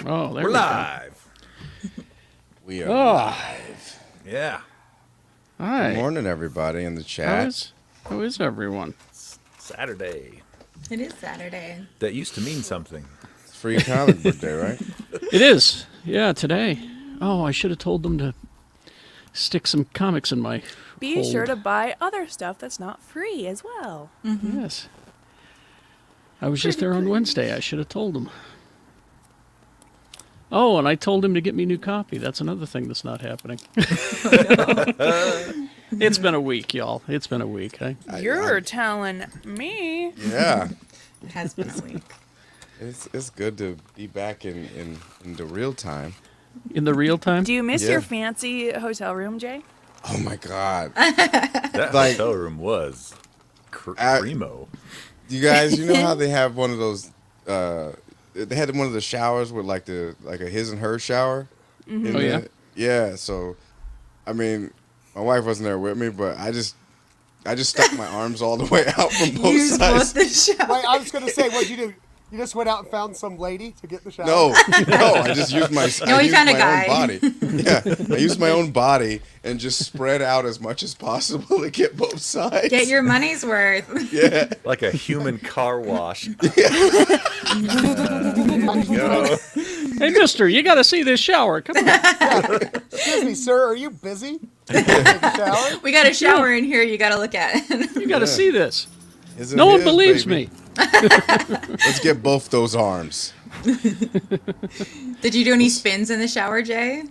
Oh, there We're we go. live. We are Oh. live. Yeah. Hi. Good morning, everybody in the How chat. is everyone? Saturday. It is Saturday. That used to mean something. It's Free Comic Book Day, right? It is. Yeah, today. Oh, I should have told them to stick some comics in my Be hold. sure to buy other stuff that's not free as well. Yes. I was just there on Wednesday. I should have told them. Oh, and I told him to get me a new copy. That's another thing that's not happening. It's been a week, y'all. It's been a week. You're telling me. Yeah. It has been a week. It's good to be back in the real time. In the real time? Do you miss Yeah. your fancy hotel room, Jay? Oh my God. That Like- hotel room was I- primo. You guys, you know how they have one of those they had one of the showers with like a his and her shower? Oh, yeah? Yeah, so I mean, my wife wasn't there with me, but I just stuck my arms all the way out from both Use sides. both the shower. Wait, I was going to say, what'd you do? You just went out and found some lady to get the shower? No, I just used my No, I he used found a my guy. own body. Yeah, I used my own body and just spread out as much as possible to get both sides. Get your money's worth. Yeah. Like a human car wash. Hey, mister, you got to see this shower. Come on. Excuse me, sir, are you busy? Take a shower? We got a shower in here you got to look at. You got to see this. His and No one his, believes baby. me. Let's get both those arms. Did you do any spins in the shower, Jay?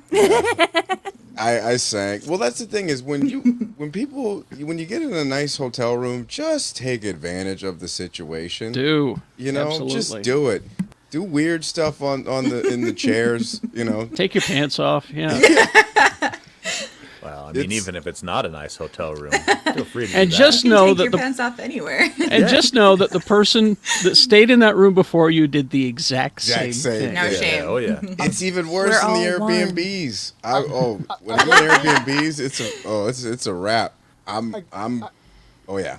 I sank. Well, that's the thing is when you get in a nice hotel room, just take advantage of the situation. Do. You know, Absolutely. just do it. Do weird stuff in the chairs. You know. Take your pants off. Yeah. Well, I mean, even if it's not a nice hotel room, feel free to do And that. just You can know take that your the pants off anywhere. and just know that the person that stayed in that room before you did the exact same Exact same. thing. No Yeah. shame. Oh, yeah. It's even worse We're in the all one. Airbnbs. When I'm in Airbnbs, it's a wrap. Oh yeah.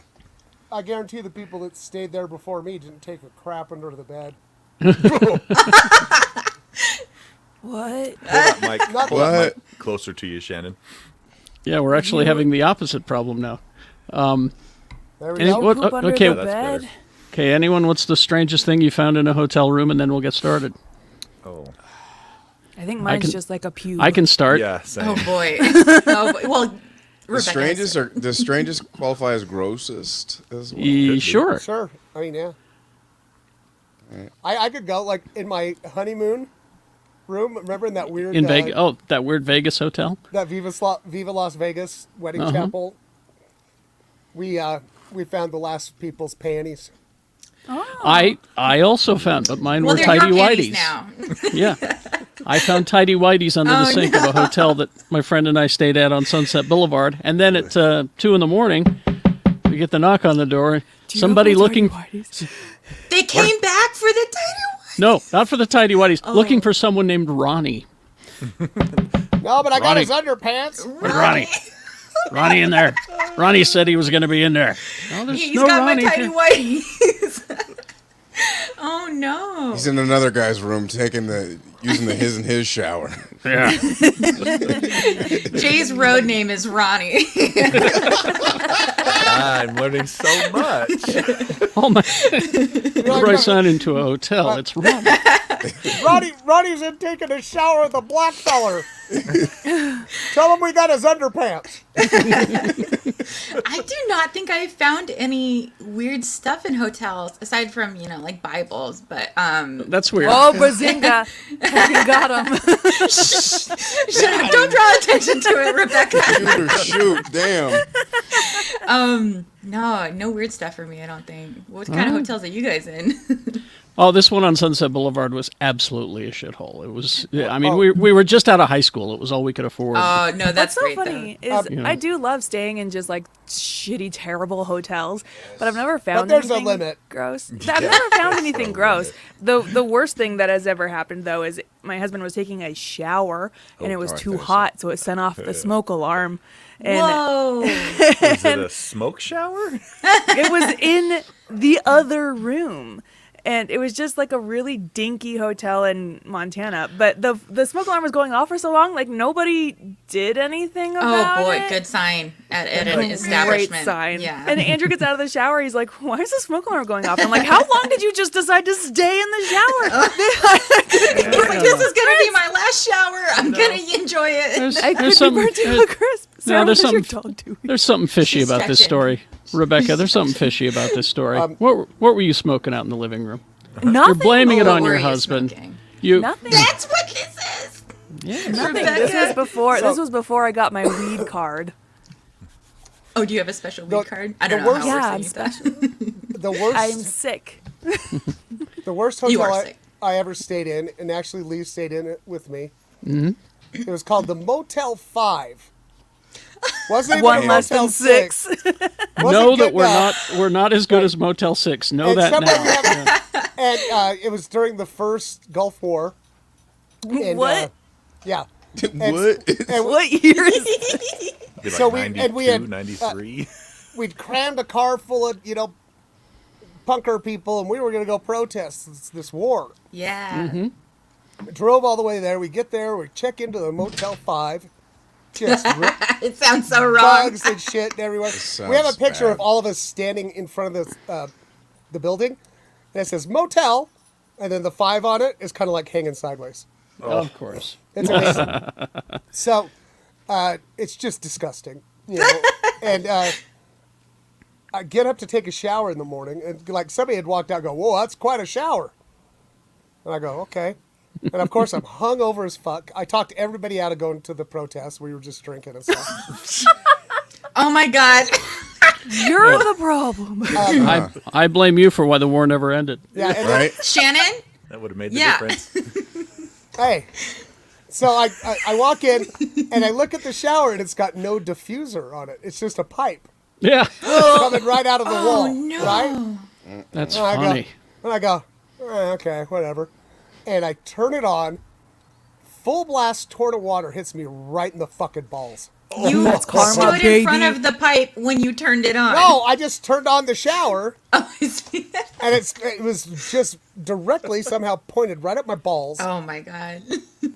I guarantee the people that stayed there before me didn't take a crap under the bed. What? Pull that mic, pull that What? mic closer to you, Shannon. Yeah, we're actually having the opposite problem now. There we Any- go. what- Poop under okay. the That's better. bed? Okay, anyone, what's the strangest thing you found in a hotel room, and then we'll get started. Oh. I think mine's can- just like a pube. I can start. Yeah, same. Oh, boy. Oh, boy. Well, The strangest qualify as grossest as well. Sure. Sure. I mean, yeah. I could go, like, in my honeymoon room. Remember in that weird... In Vegas. Oh, that weird Vegas hotel. That Viva Las Vegas wedding chapel. We found the last people's panties. I also found, but mine Well, were they're your tidy panties whities. now. Yeah. I found tidy whities under the sink of a hotel that my friend and I stayed at on Sunset Boulevard. And then at 2 a.m, we get the knock on the door. Somebody looking. They came back for the title. No, not for the tidy whities. Looking for someone named Ronnie. No, but I got Ronnie. his underpants. Ronnie. Ronnie in there. Ronnie said he was going to be in there. Oh, there's He's no got Ronnie my tidy here. whities. Oh, no. He's in another guy's room using the his and his shower. Yeah. Jay's road name is Ronnie. I'm learning so much. Oh my! Whenever I sign into a hotel, it's Ronnie. Ronnie's in taking a shower with a black feller. Tell him we got his underpants. I do not think I found any weird stuff in hotels aside from, like Bibles, but That's weird. Oh, Bazinga. Fucking got him. shut up, don't draw attention to it, Rebecca. Shoot, damn. No weird stuff for me, I don't think. What kind of hotels are you guys in? Oh, this one on Sunset Boulevard was absolutely a shithole. It was. I mean, we were just out of high school. It was all we could afford. Oh, no, What's that's so great, funny though. is Yeah. I do love staying in just like shitty, terrible hotels, but I've never found But there's a anything limit. gross. I've never found anything gross. The worst thing that has ever happened though is my husband was taking a shower and it was God, too there's hot, so it sent off the smoke alarm. And Whoa. Was it a smoke shower? it was in the other room. And it was just like a really dinky hotel in Montana. But the smoke alarm was going off for so long, like nobody did anything about it. Oh boy, good sign at an establishment. Great sign. Yeah. And Andrew gets out of the shower. He's like, "Why is the smoke alarm going off?" I'm like, "How long did you just decide to stay in the shower?" This is gonna be my last shower. I'm gonna enjoy it. I could be burnt to a crisp. Sarah, No, what is your dog doing? there's something fishy She's about this stretching. story. Rebecca, there's something fishy about this story. What were you smoking out in the living room? Nothing. You're blaming it What on were your you husband. smoking? Nothing. That's what this is. Yes. Nothing. Rebecca. This was before I got my weed card. Oh, do you have a special weed card? I don't the know worst- how Yeah, we're I'm saying that. special. The worst. I'm sick. The worst You hotel are sick. I ever stayed in, and actually Lee stayed in it with me. Mm-hmm. It was called the Motel 5. Wasn't even One a less Motel than 6. Know that good we're not as good as Motel 6. Know And that somebody now. And it was during the first Gulf War. And, What? Yeah. What? And What year is Be like So we- 92, and we had, 93. we'd crammed a car full of, punker people, and we were going to go protest this war. Yeah. Drove all the way there. We get there. We check into the Motel 5. Just It sounds so wrong. bugs and shit everywhere. sounds We have a picture bad. of all of us standing in front of the building, and it says Motel, and then the 5 on it is kind of like hanging sideways. Of course. It's amazing. So, it's just disgusting, And I get up to take a shower in the morning, and like somebody had walked out, and go, "Whoa, that's quite a shower." And I go, "Okay." And of course, I'm hungover as fuck. I talked everybody out of going to the protest. We were just drinking and stuff. Oh my God. you're the problem? I blame you for why the war never ended. Yeah, and then, Right? Shannon? That would have made the Yeah. difference. hey, so I walk in and I look at the shower, and it's got no diffuser on it. It's just a pipe Yeah. coming right out of the wall. no. Right? That's And I go- funny. And I go, okay, whatever. And I turn it on. Full blast torrent of water hits me right in the fucking balls. You karma, stood in baby. front of the pipe when you turned it on. No, I just turned on the shower, Oh, I see. and it was just directly somehow pointed right at my balls. Oh my God.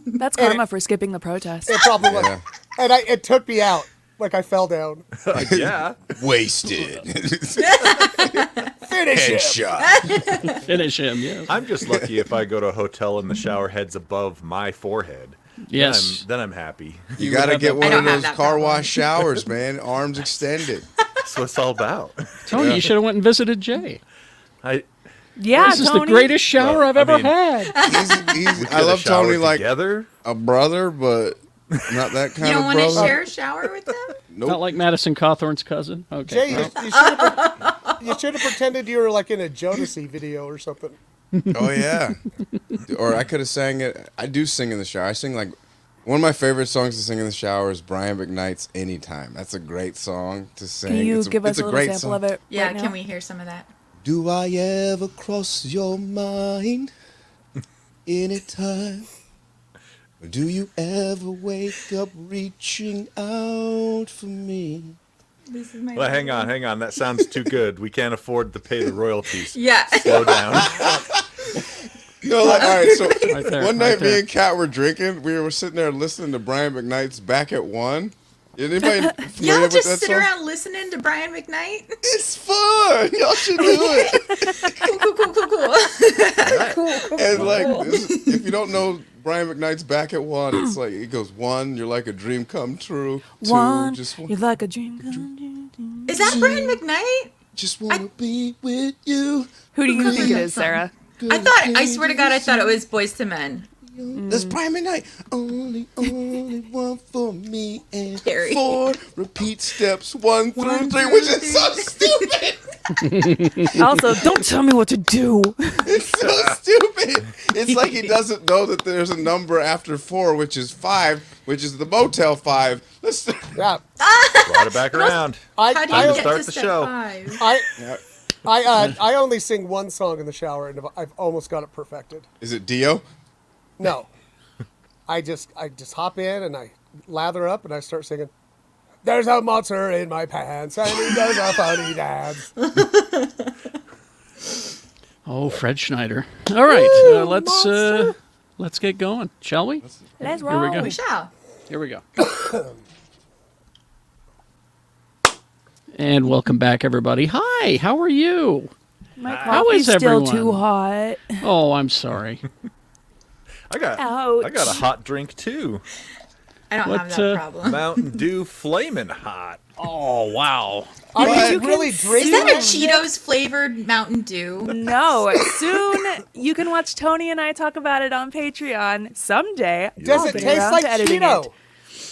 That's karma for skipping the protest. It probably was. Yeah. And it took me out. Like I fell down. Yeah. Wasted. Finish it. Headshot. Finish him, yes. I'm just lucky if I go to a hotel and the shower heads above my forehead. Yes. Then I'm happy. You got to have get that- one I of don't have those that car problem. wash showers, man. Arms extended. That's what it's all about. Tony, you should have went and visited Jay. Yeah, This is Tony. the greatest shower Well, I've I ever mean- had. I love Tony like together. a brother, but not that kind You don't of want to brother. share a shower with them? Nope. Not like Madison Cawthorn's cousin. Okay. Jay, well, you should have pretended you were like in a Jodeci video or something. Oh yeah. Or I could have sang it. I do sing in the shower. I sing like one of my favorite songs to sing in the shower is Brian McKnight's "Anytime." That's a great song to sing. Can you It's give us it's a little great sample song. of it? Yeah, right now? can we hear some of that? Do I ever cross your mind anytime? Or do you ever wake up reaching out for me? This is my Well, hang on. That sounds too good. We can't afford to pay the royalties. Yeah. Slow down. No, like, all right, so Right there, one right night me there. and Kat were drinking. We were sitting there listening to Brian McKnight's Back at One. Anybody familiar Y'all with just that sit song? around listening to Brian McKnight? It's fun. Y'all should do it. Cool. And like, if you don't know Brian McKnight's Back at One, it's like it goes 1, you're like a dream come true. 2, One, just you're like a dream come true. Is that Brian McKnight? just wanna be with you. Who do you think it is, Sarah? I swear to God, I thought it was Boys to Men. That's Brian McKnight. Only one for me and Carrie. 4 repeat steps 1 through 3, which is so stupid. Also, don't tell me what to do. It's so stupid. It's like he doesn't know that there's a number after 4, which is 5, which is the Motel 5. Let's. Yeah. Brought it back around. How do you Time to get start to the step show. 5? I only sing one song in the shower, and I've almost got it perfected. Is it Dio? No, I just hop in and I lather up and I start singing. There's a monster in my pants and he does a funny dance. Oh, Fred Schneider. All right, monster. let's get going, shall we? Let's Here roll. we go. We shall. Here we go. And welcome back, everybody. Hi, how are you? My How coffee's is still everyone? too hot. Oh, I'm sorry. I got Ouch. a hot drink too. I don't What, have that problem. Mountain Dew Flamin' Hot. Oh, wow. Are But- you really Is drinking that a it? Cheetos flavored Mountain Dew? No, soon you can watch Tony and I talk about it on Patreon someday. Does I'll it get taste around like to editing Cheeto? it.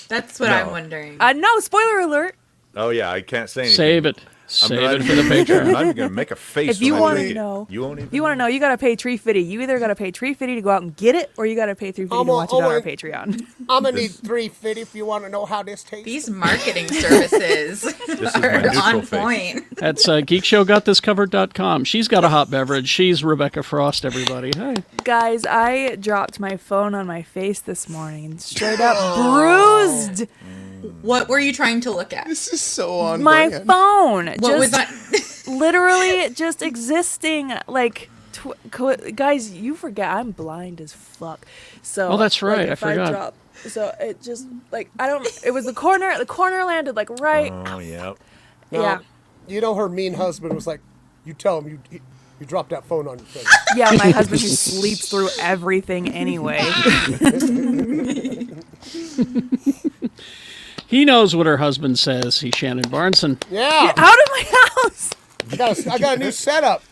That's what No. I'm wondering. No, spoiler alert. Oh yeah, I can't say anything. Save it. I'm Save not it for the I'm Patreon. not even gonna make a face. If you when I wanna drink it. know- You won't even. You want to know, you got to pay $3.50. You either got to pay $3.50 to go out and get it, or you got to pay $3.50 to I'm watch it on on- our Patreon. I'm gonna need $3.50 if you want to know how this tastes. These marketing services This is are my neutral on face. point. That's geekshowgotthiscovered.com. She's got a hot beverage. She's Rebecca Frost, everybody. Hi. Guys, I dropped my phone on my face this morning and straight up bruised What were you trying to look at? This is so on my brand. phone. What was Just that? literally just existing. Like, guys, you forget I'm blind as fuck. So Oh, that's right, like, I if forgot. drop, so it just like I don't. It was the corner. The corner landed like right. Oh yeah. Now, Yeah. You know her mean husband was like, you tell him you dropped that phone on your face. Yeah, my husband who sleeps through everything anyway. He knows what her husband says. He's Shannon Barneson. Yeah, Out of my house. I got a new setup.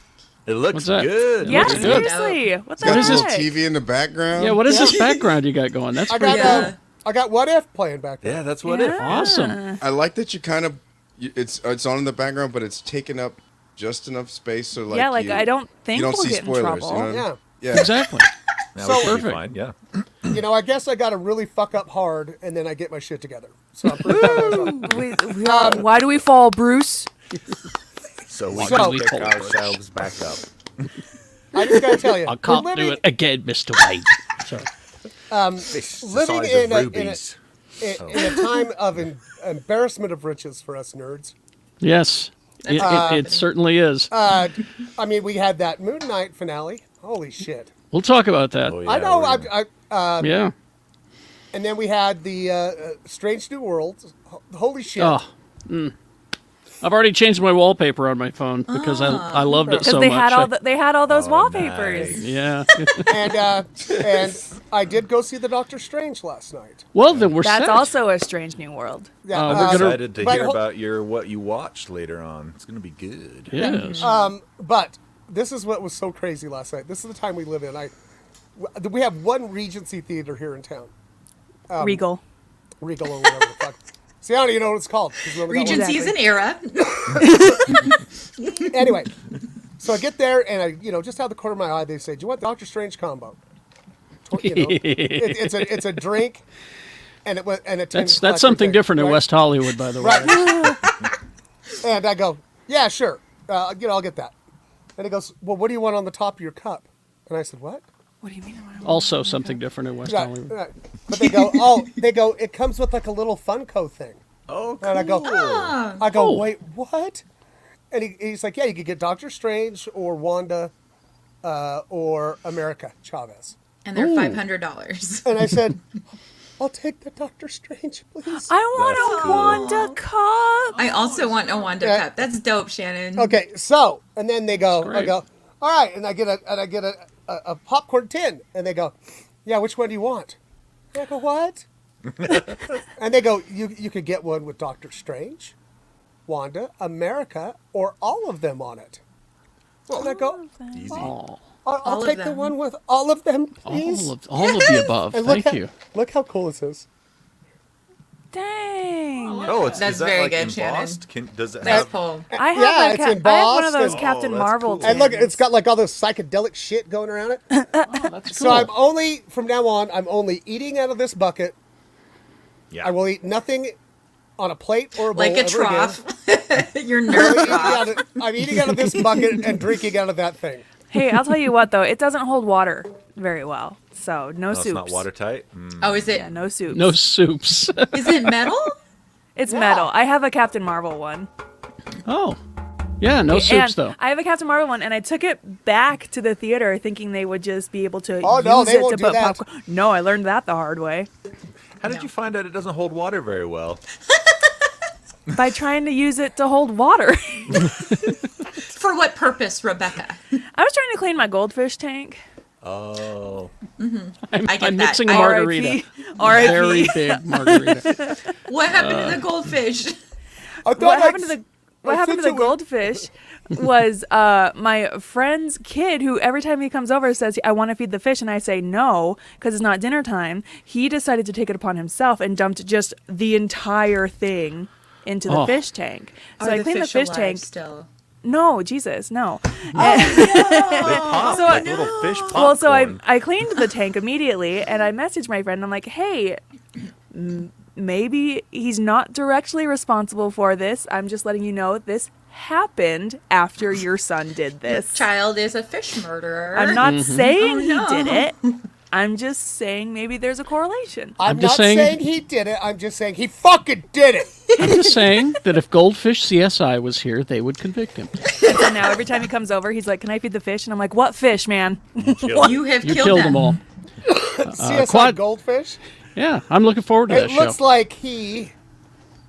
It looks What's that? good. Yeah, looks good. seriously. What the Got heck? this TV in the background. Yeah, what is this background you got going? That's I pretty got cool. Yeah. I got What If playing back there. Yeah, that's what it. Awesome. I like that you kind of it's on in the background, but it's taking up just enough space so like Yeah, like you, I don't think you don't we'll see get in spoilers. trouble. You know? Yeah. Yeah. Exactly. Now So- we should be Perfect. fine. Yeah. You know, I guess I got to really fuck up hard, and then I get my shit together. So I'm pretty proud of myself. Why do we fall, Bruce? So we So- can pick ourselves back up. I just gotta tell you, I can't we're do living, it again, Mr. Wade. Sorry. Fish the living size in of a- rubies. in a time of embarrassment of riches for us nerds. Yes, it certainly is. I mean, we had that Moon Knight finale. Holy shit! We'll talk about that. Oh, yeah, I know. we're gonna- Yeah. And then we had the Strange New Worlds. Holy shit! Oh. I've already changed my wallpaper on my phone because I loved it Because so they much. had they had all those wallpapers. Yeah. And I did go see the Doctor Strange last night. Well, then we're That's set. also a strange new world. Yeah, we're I'm gonna- excited to but hear ho- about what you watched later on. It's gonna be good. Yes. But this is what was so crazy last night. This is the time we live in. We have one Regency theater here in town. Regal. Regal or whatever the fuck. See, I don't even know what it's called. 'cause we only got one. Regency is an era. Anyway, so I get there and just out the corner of my eye, they say, "Do you want the Doctor Strange combo?" It's a drink, and it That's something different in West Hollywood, by the way. Right. And I go, "Yeah, sure. I'll get that." And he goes, "Well, what do you want on the top of your cup?" And I said, "What?" What do you mean? Also something different in West Right, Hollywood. right. But they go, it comes with like a little Funko thing. Oh, cool. And I go, wait, what? And he's like, yeah, you could get Doctor Strange or Wanda or America Chavez. And they're $500. And I said, I'll take the Doctor Strange, please. I want a Wanda cup. I also want a Wanda Yeah. cup. That's dope, Shannon. Okay, so, and then they go, I great. go, all right, and I get a popcorn tin, and they go, yeah, which one do you want? And I go, what? And they go, you could get one with Doctor Strange, Wanda, America, or all of them on it. And I go, Easy. Oh, I'll All of take the them. one with all of them, please. all of the above. And Thank you. Look how cool this is. Dang. Oh, is That's that very like good, Shannon. embossed? Does it Nice have? pull. I have, Yeah, a it's I have one of embossed those and- Captain Oh, that's Marvel cool. tins. And look, it's got like all this psychedelic shit going around it. That's So cool. I'm only, from now on, I'm only eating out of this bucket. Yeah. I will eat nothing on a plate or a bowl Like a ever trough. Your again. nerd trough. I'm eating out of this bucket and drinking out of that thing. Hey, I'll tell you what though, it doesn't hold water very well. So no No, soups. it's not watertight. Oh, is it? Yeah, no soups. No soups. Is it metal? It's metal. I have a Captain Marvel one. Oh, Yeah, no soups And though. I have a Captain Marvel one, and I took it back to the theater thinking they would just be able to Oh, use no, they it won't to do put that. popcorn. No, I learned that the hard way How did you find out it doesn't hold water very well? by trying to use it to hold water. For what purpose, Rebecca? I was trying to clean my goldfish tank. Oh. I get I'm that. mixing a margarita. R.I.P. Very big margarita. What happened to the goldfish? I thought What like, happened to the What happened to the goldfish was my friend's kid, who every time he comes over says, I want to feed the fish, and I say no because it's not dinner time. He decided to take it upon himself and dumped just the entire thing into the fish tank. So I cleaned the fish tank. Still? No, Jesus, no. They pop So like little fish popcorn. Well, so I cleaned the tank immediately, and I messaged my friend. I'm like, hey, maybe he's not directly responsible for this. I'm just letting you know this happened after your son did this. Child is a fish murderer. I'm not saying Oh, no. he did it. I'm just saying maybe there's a correlation. I'm just not saying- saying he did it. I'm just saying he fucking did it. I'm just saying that if Goldfish CSI was here, they would convict him. So now every time he comes over, he's like, can I feed the fish? And I'm like, what fish, man? You have You killed killed them them all. CSI Quad- Goldfish. Yeah, I'm looking forward to It that looks show. like he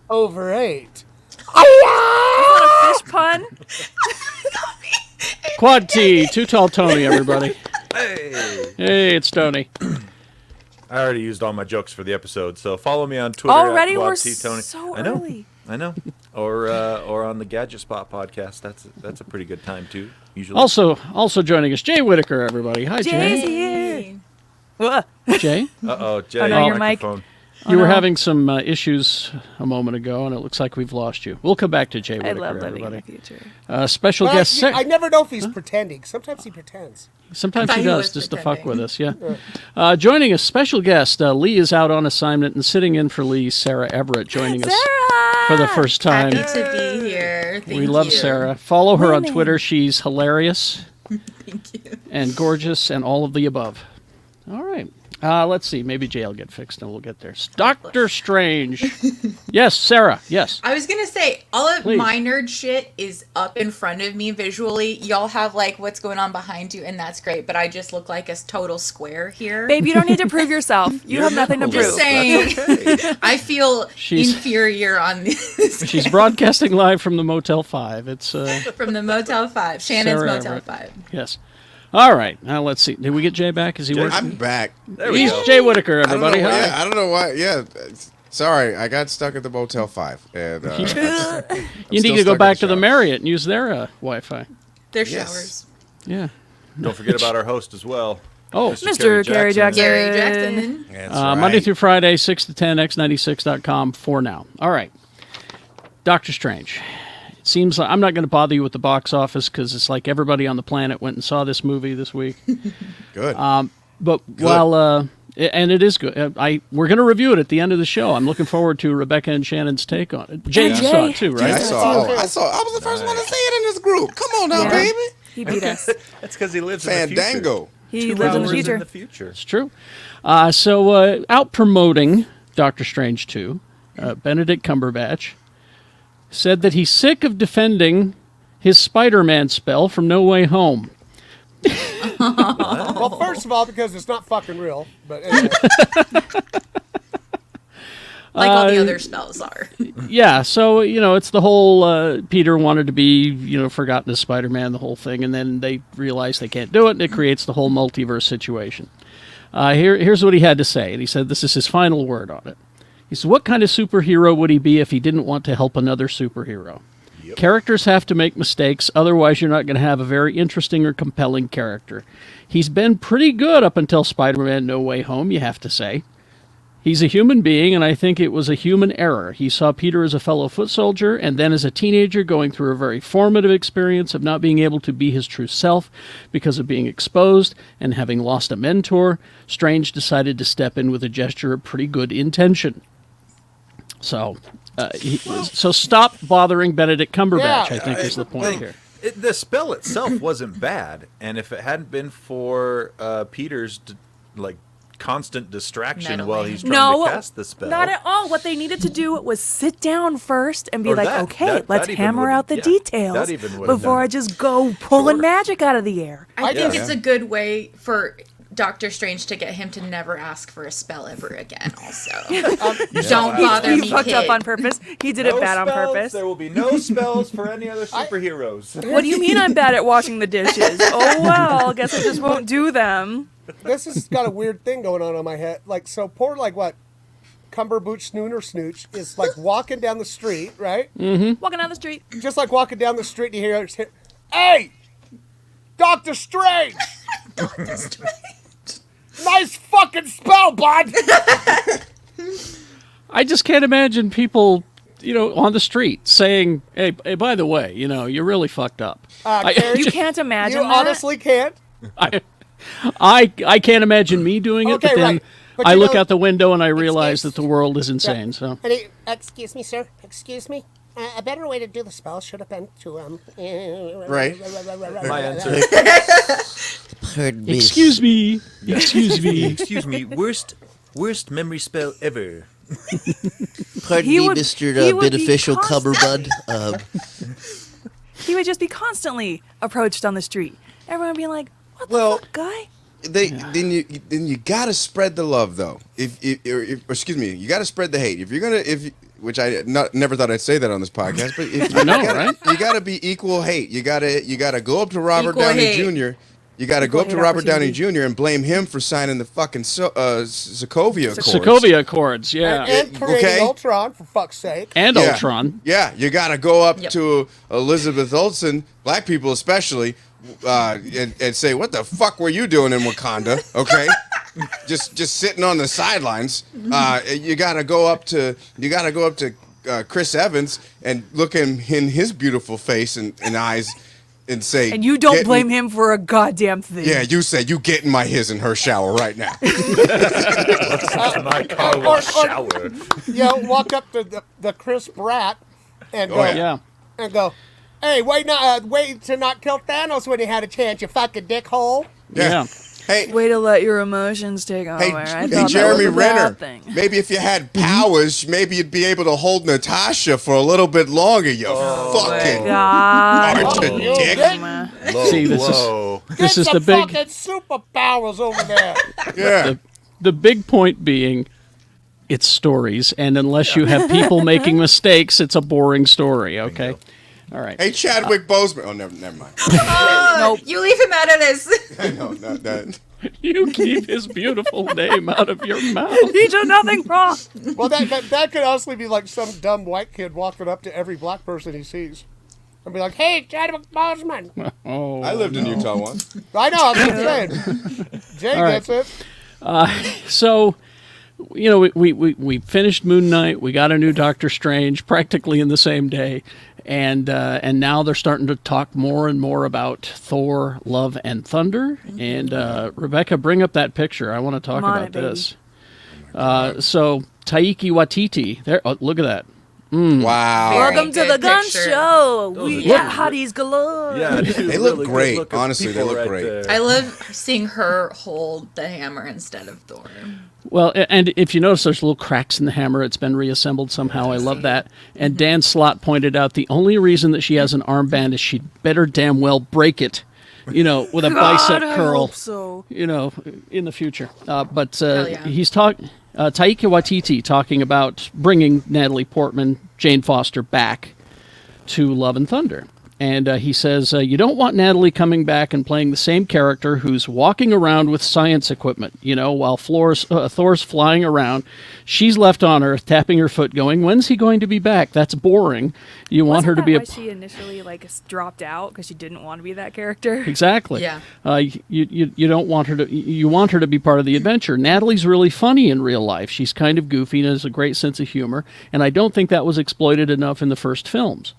overate. Fish pun? Quad T, Too Tall Tony, everybody. Hey. Hey, it's Tony. I already used all my jokes for the episode, so follow me on Twitter Already? at We're Quad T Tony. so I know, early. I know. Or on the Gadget Spot podcast. That's a pretty good time too. Usually. Also joining us, Jay Whitaker, everybody. Hi, Jay's Jay. here. Whoa. Jay, Jay, Oh, no, your mic. microphone. you were no. having some issues a moment ago, and it looks like we've lost you. We'll come back to Jay I Whitaker, love living in the everybody. future. Special Well, guest. I never know if he's pretending. Sometimes he pretends. Sometimes I he thought he does, was just to fuck pretending. with us, yeah. Joining us, special guest. Lee is out on assignment, and sitting in for Lee, Sarah Everett, joining us Sarah! for the first time. Happy to be here. Thank We love you. Sarah. Follow her on Women. Twitter. She's hilarious Thank you. and gorgeous and all of the above. All right. Let's see. Maybe Jay will get fixed and we'll get there. Doctor Strange. Yes, Sarah. Yes. I was gonna say all of Please. my nerd shit is up in front of me visually. Y'all have like what's going on behind you, and that's great. But I just look like a total square here. Babe, you don't need to prove yourself. You have nothing to medical prove. Just saying, I feel She's- inferior on this. She's broadcasting live from the Motel 5. It's, From the Motel 5, Shannon's Sarah Motel Everett. 5. yes. All right. Now let's see. Did we get Jay back? Is he working? I'm back. There we He's go. Jay Whitaker, I don't know everybody. why- Hi. yeah, I don't know why. Yeah, sorry, I got stuck at the Motel 5, and You need still to go stuck back in to the shower. Marriott and use their Wi-Fi. Their Yes. showers. Yeah. Don't forget about our host as well. Oh, Mr. Kerry Jackson. Gary Jackson. That's Monday right. through Friday, 6 to 10, x96.com for now. All right. Doctor Strange. It seems like I'm not going to bother you with the box office because it's like everybody on the planet went and saw this movie this week. Good. But while and it is good, we're going to review it at the end of the show. I'm looking forward to Rebecca and Shannon's take on it. Jay, And you saw it too, I right? saw. I was the first one to see it in this group. Come on now, Yeah. baby. He beat us. That's because he lives in the future. Fandango. He 2 lives in the hours future. in the future. It's true. So out promoting Doctor Strange 2, Benedict Cumberbatch said that he's sick of defending his Spider-Man spell from No Way Home. Well, first of all, because it's not fucking real. But anyway. Like all the other spells are. Yeah, so, it's the whole Peter wanted to be, forgotten as Spider-Man, the whole thing, and then they realize they can't do it, and it creates the whole multiverse situation. Here's what he had to say, and he said this is his final word on it. He said, what kind of superhero would he be if he didn't want to help another superhero? Yep. Characters have to make mistakes, otherwise you're not going to have a very interesting or compelling character. He's been pretty good up until Spider-Man No Way Home, you have to say. He's a human being, and I think it was a human error. He saw Peter as a fellow foot soldier, and then as a teenager going through a very formative experience of not being able to be his true self because of being exposed and having lost a mentor. Strange decided to step in with a gesture of pretty good intention. So stop bothering Benedict Cumberbatch, Yeah, I think is the point here. The spell itself wasn't bad, and if it hadn't been for Peter's constant distraction Meddling. while he's trying No, to cast the spell. not at all. What they needed to do was sit down first and be Or like, that- okay, that let's even hammer would've- out the yeah, details that even would've before done I it. just go pulling magic out of the air. I think Yeah. it's a good way for Doctor Strange to get him to never ask for a spell ever again. Also, don't bother He me, fucked up kid. on purpose. He did it bad on purpose. There will be no spells for any other superheroes. What do you mean I'm bad at washing the dishes? Oh well, guess I just won't do them. This has got a weird thing going on my head. Like, so poor, like, what? Cumberbooch Snooner Snooch is, like, walking down the street, right? Walking down the street. Just like walking down the street and you hear, hey, Doctor Strange! Doctor Strange. Nice fucking spell, bud! I just can't imagine people, on the street saying, hey, by the way, you're really fucked up. Carrie, You can't imagine you that. honestly can't? I can't imagine me doing it, Okay, but then right. But I you look know- out the window and I realize Excuse- that the world is insane. So And he, excuse me, sir. Excuse me. A better way to do the spell should have been to Right. My answer. Pardon me. excuse me, Excuse me. Worst memory spell ever. Pardon He me, would- Mr. he would be Beneficial constantly- Cumberbud. He would just be constantly approached on the street. Everyone would be like, what the Well- fuck, guy? Then you gotta spread the love though. Excuse me, you gotta spread the hate. If you're gonna which I never thought I'd say that on this podcast, but if I know, right? You gotta be equal hate. You gotta go up to Robert Equal Downey hate. Jr. You gotta go up to hate Robert Downey opportunity. Jr. and blame him for signing the fucking Sokovia Accords. Sokovia Accords, yeah, And Parade Okay. Ultron, for fuck's sake. and Yeah. Ultron. Yeah, you gotta go up Yep. to Elizabeth Olsen, black people especially, and say, "What the fuck were you doing in Wakanda?" Okay, just sitting on the sidelines. You gotta go up to Chris Evans and look him in his beautiful face and eyes and say, And you don't "Get blame in-" him for a goddamn thing. Yeah, you say you get in my his and her shower right now. My car wash shower. Walk up to the Chris Pratt and go, Oh, yeah. Yeah. and go, hey, wait to not kill Thanos when he had a chance, you fucking dickhole. Yeah. Hey, Way to let your emotions take over. Hey, I hey, thought Jeremy that was a bad Renner. thing. Maybe if you had powers, maybe you'd be able to hold Natasha for a little bit longer. You fucking God. aren't you you dick? dick. Low See, this is- blow. This is Get the some big fucking superpowers over there. Yeah. the big point being, it's stories, and unless you have people making mistakes, it's a boring story. Okay, all right. Hey, Chadwick Boseman. Oh, never mind. Oh, you leave him out of this. No, not that. You keep his beautiful name out of your mouth. He did nothing wrong. Well, that could honestly be like some dumb white kid walking up to every black person he sees. And be like, hey, Chadwick Boseman. Oh, I lived in Utah once. I know, I'm just saying. Jay All gets it. So, we finished Moon Knight. We got a new Doctor Strange practically in the same day, and now they're starting to talk more and more about Thor: Love and Thunder. And Rebecca, bring up that picture. I want to talk I'm on about it, baby. this. So Taiki Waititi, there. Oh, look at that. Wow. Very Welcome to good the gun picture. show. We are got hotties galore. Yeah, They look great. Honestly, they look great. I love seeing her hold the hammer instead of Thor. Well, and if you notice, there's little cracks in the hammer. It's been reassembled somehow. I love that. And Dan Slott pointed out the only reason that she has an armband is she'd better damn well break it, with a bicep God, I curl, hope so. in the future. But Hell yeah. he's talking. Taika Waititi talking about bringing Natalie Portman, Jane Foster back to Love and Thunder. And he says, you don't want Natalie coming back and playing the same character who's walking around with science equipment, while Thor's flying around. She's left on Earth, tapping her foot, going, when's he going to be back? That's boring. You want her to be why she initially dropped out because she didn't want to be that character? Exactly. Yeah. You don't want her to. You want her to be part of the adventure. Natalie's really funny in real life. She's kind of goofy and has a great sense of humor. And I don't think that was exploited enough in the first films.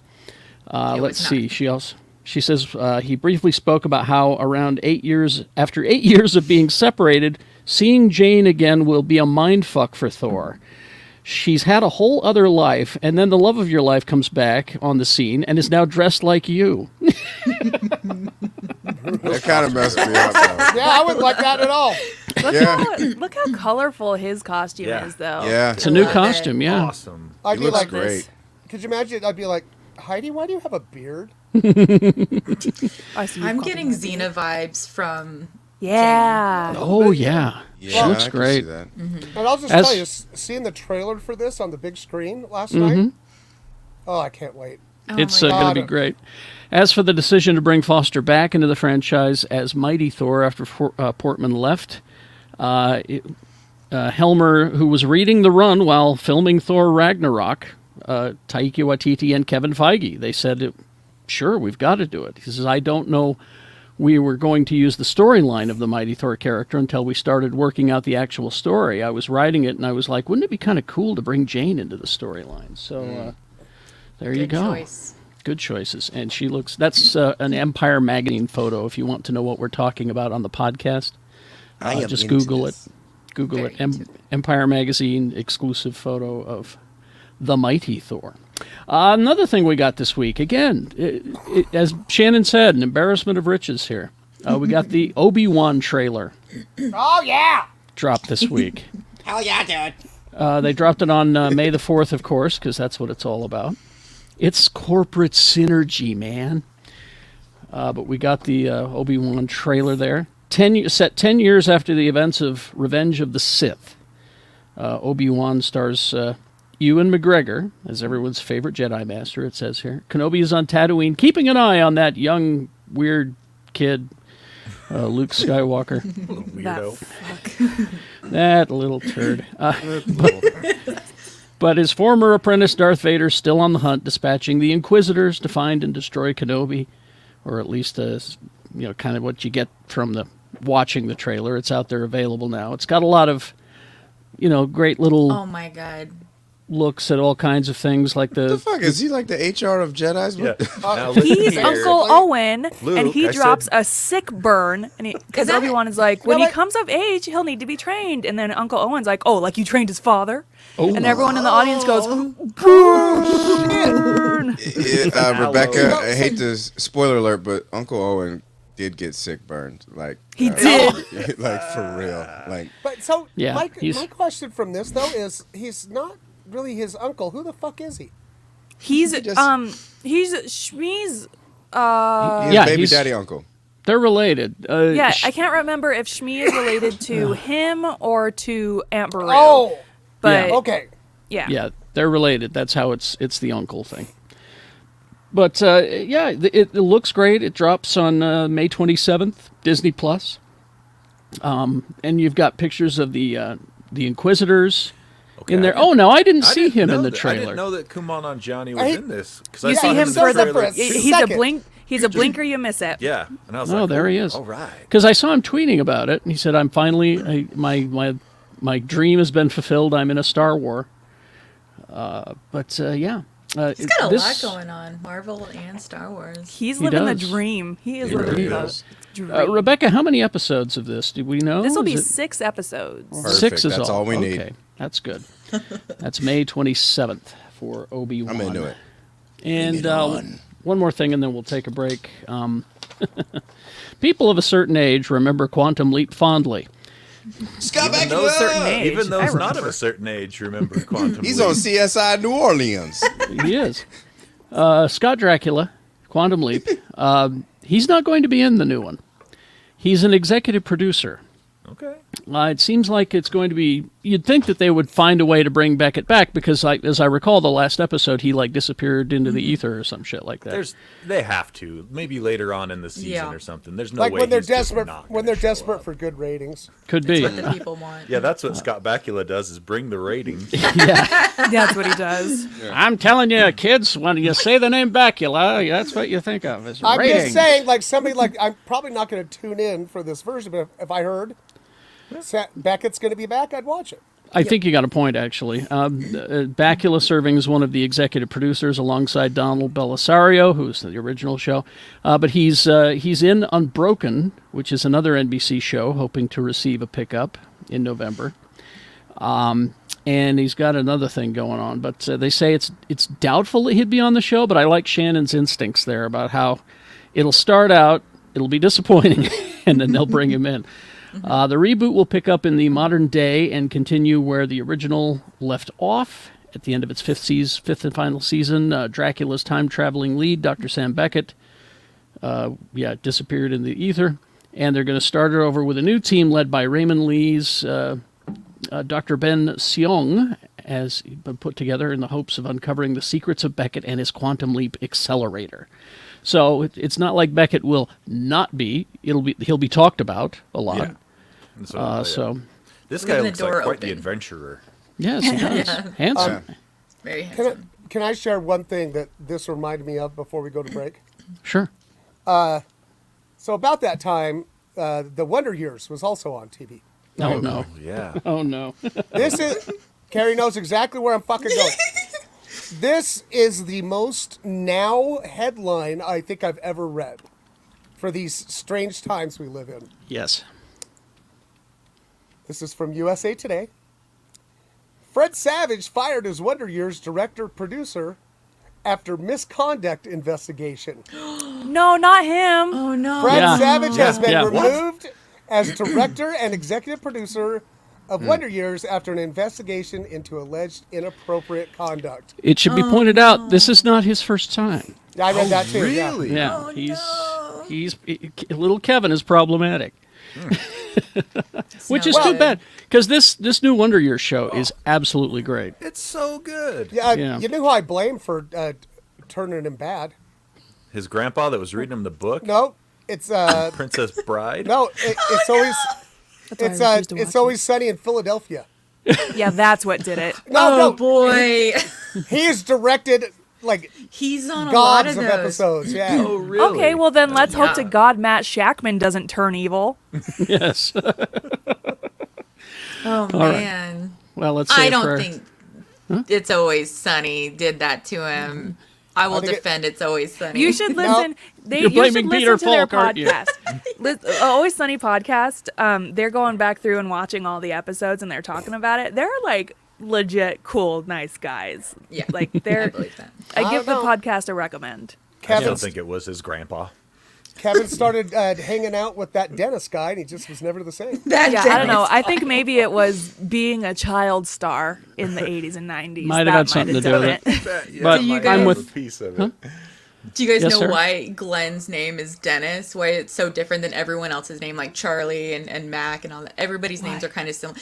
Let's was see. not. She says he briefly spoke about how after 8 years of being separated, seeing Jane again will be a mindfuck for Thor. She's had a whole other life, and then the love of your life comes back on the scene and is now dressed like you. That kind of messed me up, though. Yeah, I wouldn't like that at all. Look how colorful his costume Yeah. is, though. Yeah. It's a new Love it. costume, yeah. Awesome. I'd He be looks like, great. could you imagine? I'd be like, Heidi, why do you have a beard? I see you I'm call getting him that. Xena vibes from. Yeah. Oh, yeah. She Yeah, looks I can great. see that. And I'll just As- tell you, seeing the trailer for this on the big screen last night, oh, I can't wait. Oh It's my going God. to be great. As for the decision to bring Foster back into the franchise as Mighty Thor after Portman left, Helmer, who was reading the run while filming Thor Ragnarok, Taika Waititi and Kevin Feige, they said, sure, we've got to do it. He says, I don't know we were going to use the storyline of the Mighty Thor character until we started working out the actual story. I was writing it, and I was like, wouldn't it be kind of cool to bring Jane into the storyline? So there you Good go. choice. Good choices. And she looks, that's an Empire magazine photo if you want to know what we're talking about on the podcast. I am Just into Google this. it. Google Very it. into it. Empire magazine exclusive photo of the Mighty Thor. Another thing we got this week, again, as Shannon said, an embarrassment of riches here. We got the Obi-Wan trailer Oh, yeah. dropped this week. Hell yeah, dude. They dropped it on May the 4th, of course, because that's what it's all about. It's corporate synergy, man. But we got the Obi-Wan trailer there. Set 10 years after the events of Revenge of the Sith. Obi-Wan stars Ewan McGregor as everyone's favorite Jedi Master, it says here. Kenobi is on Tatooine, keeping an eye on that young, weird kid, Luke Skywalker. That Weirdo. fuck. That little turd. But his former apprentice Darth Vader is still on the hunt, dispatching the Inquisitors to find and destroy Kenobi, or at least, kind of what you get from watching the trailer. It's out there available now. It's got a lot of, great little Oh my god. looks at all kinds of things like What the fuck? Is he like the HR of Jedi's? Yeah. What- Now listen He's here. Uncle Owen, Luke, and he I drops said- a sick burn, and because that- Obi-Wan is like, when No, he like- comes of age, he'll need to be trained, and then Uncle Owen's like, oh, like you trained his father, Oh. and everyone in the audience goes, Rebecca, I hate to spoiler alert, but Uncle Owen did get sick burned. Like He did. like for real. Like But so, Yeah, my he's- question from this, though, is he's not really his uncle. Who the fuck is he? he's just- he's Shmi's. he's yeah, baby he's- daddy uncle. They're related. Yeah, I can't remember if Shmi is related to him or to Aunt Beru. Oh, but Yeah. okay. Yeah, they're related. That's how it's the uncle thing. But it looks great. It drops on May 27th, Disney Plus. And you've got pictures of the Inquisitors in there. Oh no, I didn't see him in the I trailer. didn't know that Kumail Nanjiani was I- in this because You I see saw him him in the for the trailer. first- he's a Second. He's a blinker, you miss it. Yeah, and I was Oh, like, there he is. All right. Because I saw him tweeting about it, and he said, "I'm finally my dream has been fulfilled. I'm in a Star War." Yeah, He's got a lot going on. Marvel and Star Wars. He's He living the does. dream. He is He living really the does. dream. Rebecca, how many episodes of this do we know? This will be Is it- 6 episodes. Perfect. 6 is That's all we need. Okay, that's good. That's May 27th for Obi-Wan. I'm into it. And one more thing, and then we'll take a break. People of a certain age remember Quantum Leap fondly. Scott Even Bakula! those, certain age. even I those not of remember. a certain age remember Quantum He's Leap. on CSI New Orleans. He is. Scott Dracula, Quantum Leap. He's not going to be in the new one. He's an executive producer. Okay. It seems like it's going to be. You'd think that they would find a way to bring Beckett back because, as I recall, the last episode he disappeared into the ether or some shit like that. They have to. Maybe later on in the season Yeah. or something. There's no Like way when they're he's just desperate, not when gonna they're show desperate up. for good ratings. Could be. What the people want. Yeah, that's what Scott Bakula does is bring the ratings. That's what he does. I'm telling you, kids, when you say the name Bakula, that's what you think of as I'm rating. just saying, like somebody like I'm probably not going to tune in for this version, but if I heard Beckett's going to be back, I'd watch it. I think you got a point, actually. Bakula serving as one of the executive producers alongside Donald Belisario, who's the original show. But he's in Unbroken, which is another NBC show, hoping to receive a pickup in November. And he's got another thing going on. But they say it's doubtful that he'd be on the show, but I like Shannon's instincts there about how it'll start out, it'll be disappointing, and then they'll bring him in. The reboot will pick up in the modern day and continue where the original left off. At the end of its fifth and final season, Dracula's time-traveling lead, Dr. Sam Beckett, disappeared in the ether. And they're going to start it over with a new team led by Raymond Lee's Dr. Ben Seong, has been put together in the hopes of uncovering the secrets of Beckett and his quantum leap accelerator. So it's not like Beckett will not be. He'll be talked about a lot. Yeah. So this guy the looks like door quite the open. adventurer. yes, he does. Handsome. Very handsome. Can I share one thing that this reminded me of before we go to break? Sure. So about that time, The Wonder Years was also on TV. Oh no. Yeah. Oh no. This is Carrie knows exactly where I'm fucking going. This is the most now headline I think I've ever read for these strange times we live in. Yes. This is from USA Today. Fred Savage fired as Wonder Years director-producer after misconduct investigation. No, not him. Oh no. Fred Yeah. Savage has been Yeah. removed as director and executive producer of Wonder Years after an investigation into alleged inappropriate conduct. It should be pointed out this is not his first time. I read that too. Really? Yeah. He's little Kevin is problematic. Which is too bad because this new Wonder Years show is absolutely great. It's so good. Yeah, you know who I blame for turning him bad? His grandpa that was reading him the book, No, it's Princess Bride. no, it's always That's why I refuse to it's watch always sunny in Philadelphia. it. Yeah, that's what did it. No, Oh no, boy. he has directed like He's on a lot gobs of of those. episodes. Yeah. Oh, really? Okay, well then let's hope to God Matt Shackman doesn't turn evil. Yes. Oh right. man. Well, let's say I a don't prayer. think It's Always Sunny did that to him. I will think it- defend It's Always Sunny. You should listen. You're You should blaming listen Peter to their Falk, aren't you? podcast. Always Sunny podcast. They're going back through and watching all the episodes, and they're talking about it. They're like legit cool, nice guys. Yeah. Like I they're. believe that. I give the don't know. podcast a recommend. I Kevin, don't think it was his grandpa. Kevin started hanging out with that Dennis guy, and he just was never the same. That Yeah, I don't know. Dennis I think maybe it was being a child star in the 80s and 90s. Might have that had something to do done with it. But you I'm guys- with. piece of it. Do you guys Yes, know sir. why Glenn's name is Dennis? Why it's so different than everyone else's name, like Charlie and Mac and all that? Everybody's names are kind of similar.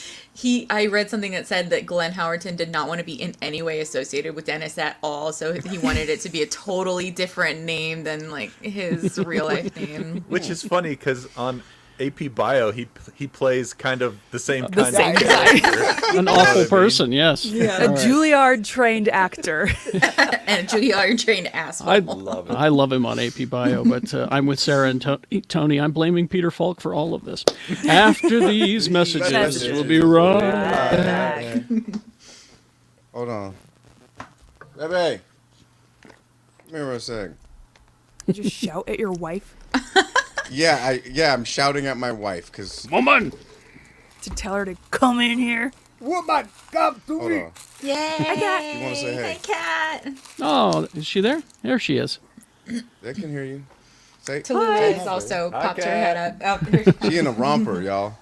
I read something that said that Glenn Howerton did not want to be in any way associated with Dennis at all, so he wanted it to be a totally different name than like his real life name. Which is funny because on AP Bio he plays kind of the same The kind same of guy. character. An awful person, yes. A Juilliard trained actor. And Juilliard trained asshole. I love him on AP Bio, but I'm with Sarah and Tony. I'm blaming Peter Falk for all of this. After these messages, we'll be right. Hold on. Bebe. Come here for a sec. Did you shout at your wife Yeah, I'm shouting at my wife because Woman! to tell her to come in here? Woman, come to hold me. on. Yay! You wanna say hey? cat. Oh, is she there? There she is. They can hear you. Say, Tallulah has say- also popped her cat. head up. Oh, She in a romper, y'all.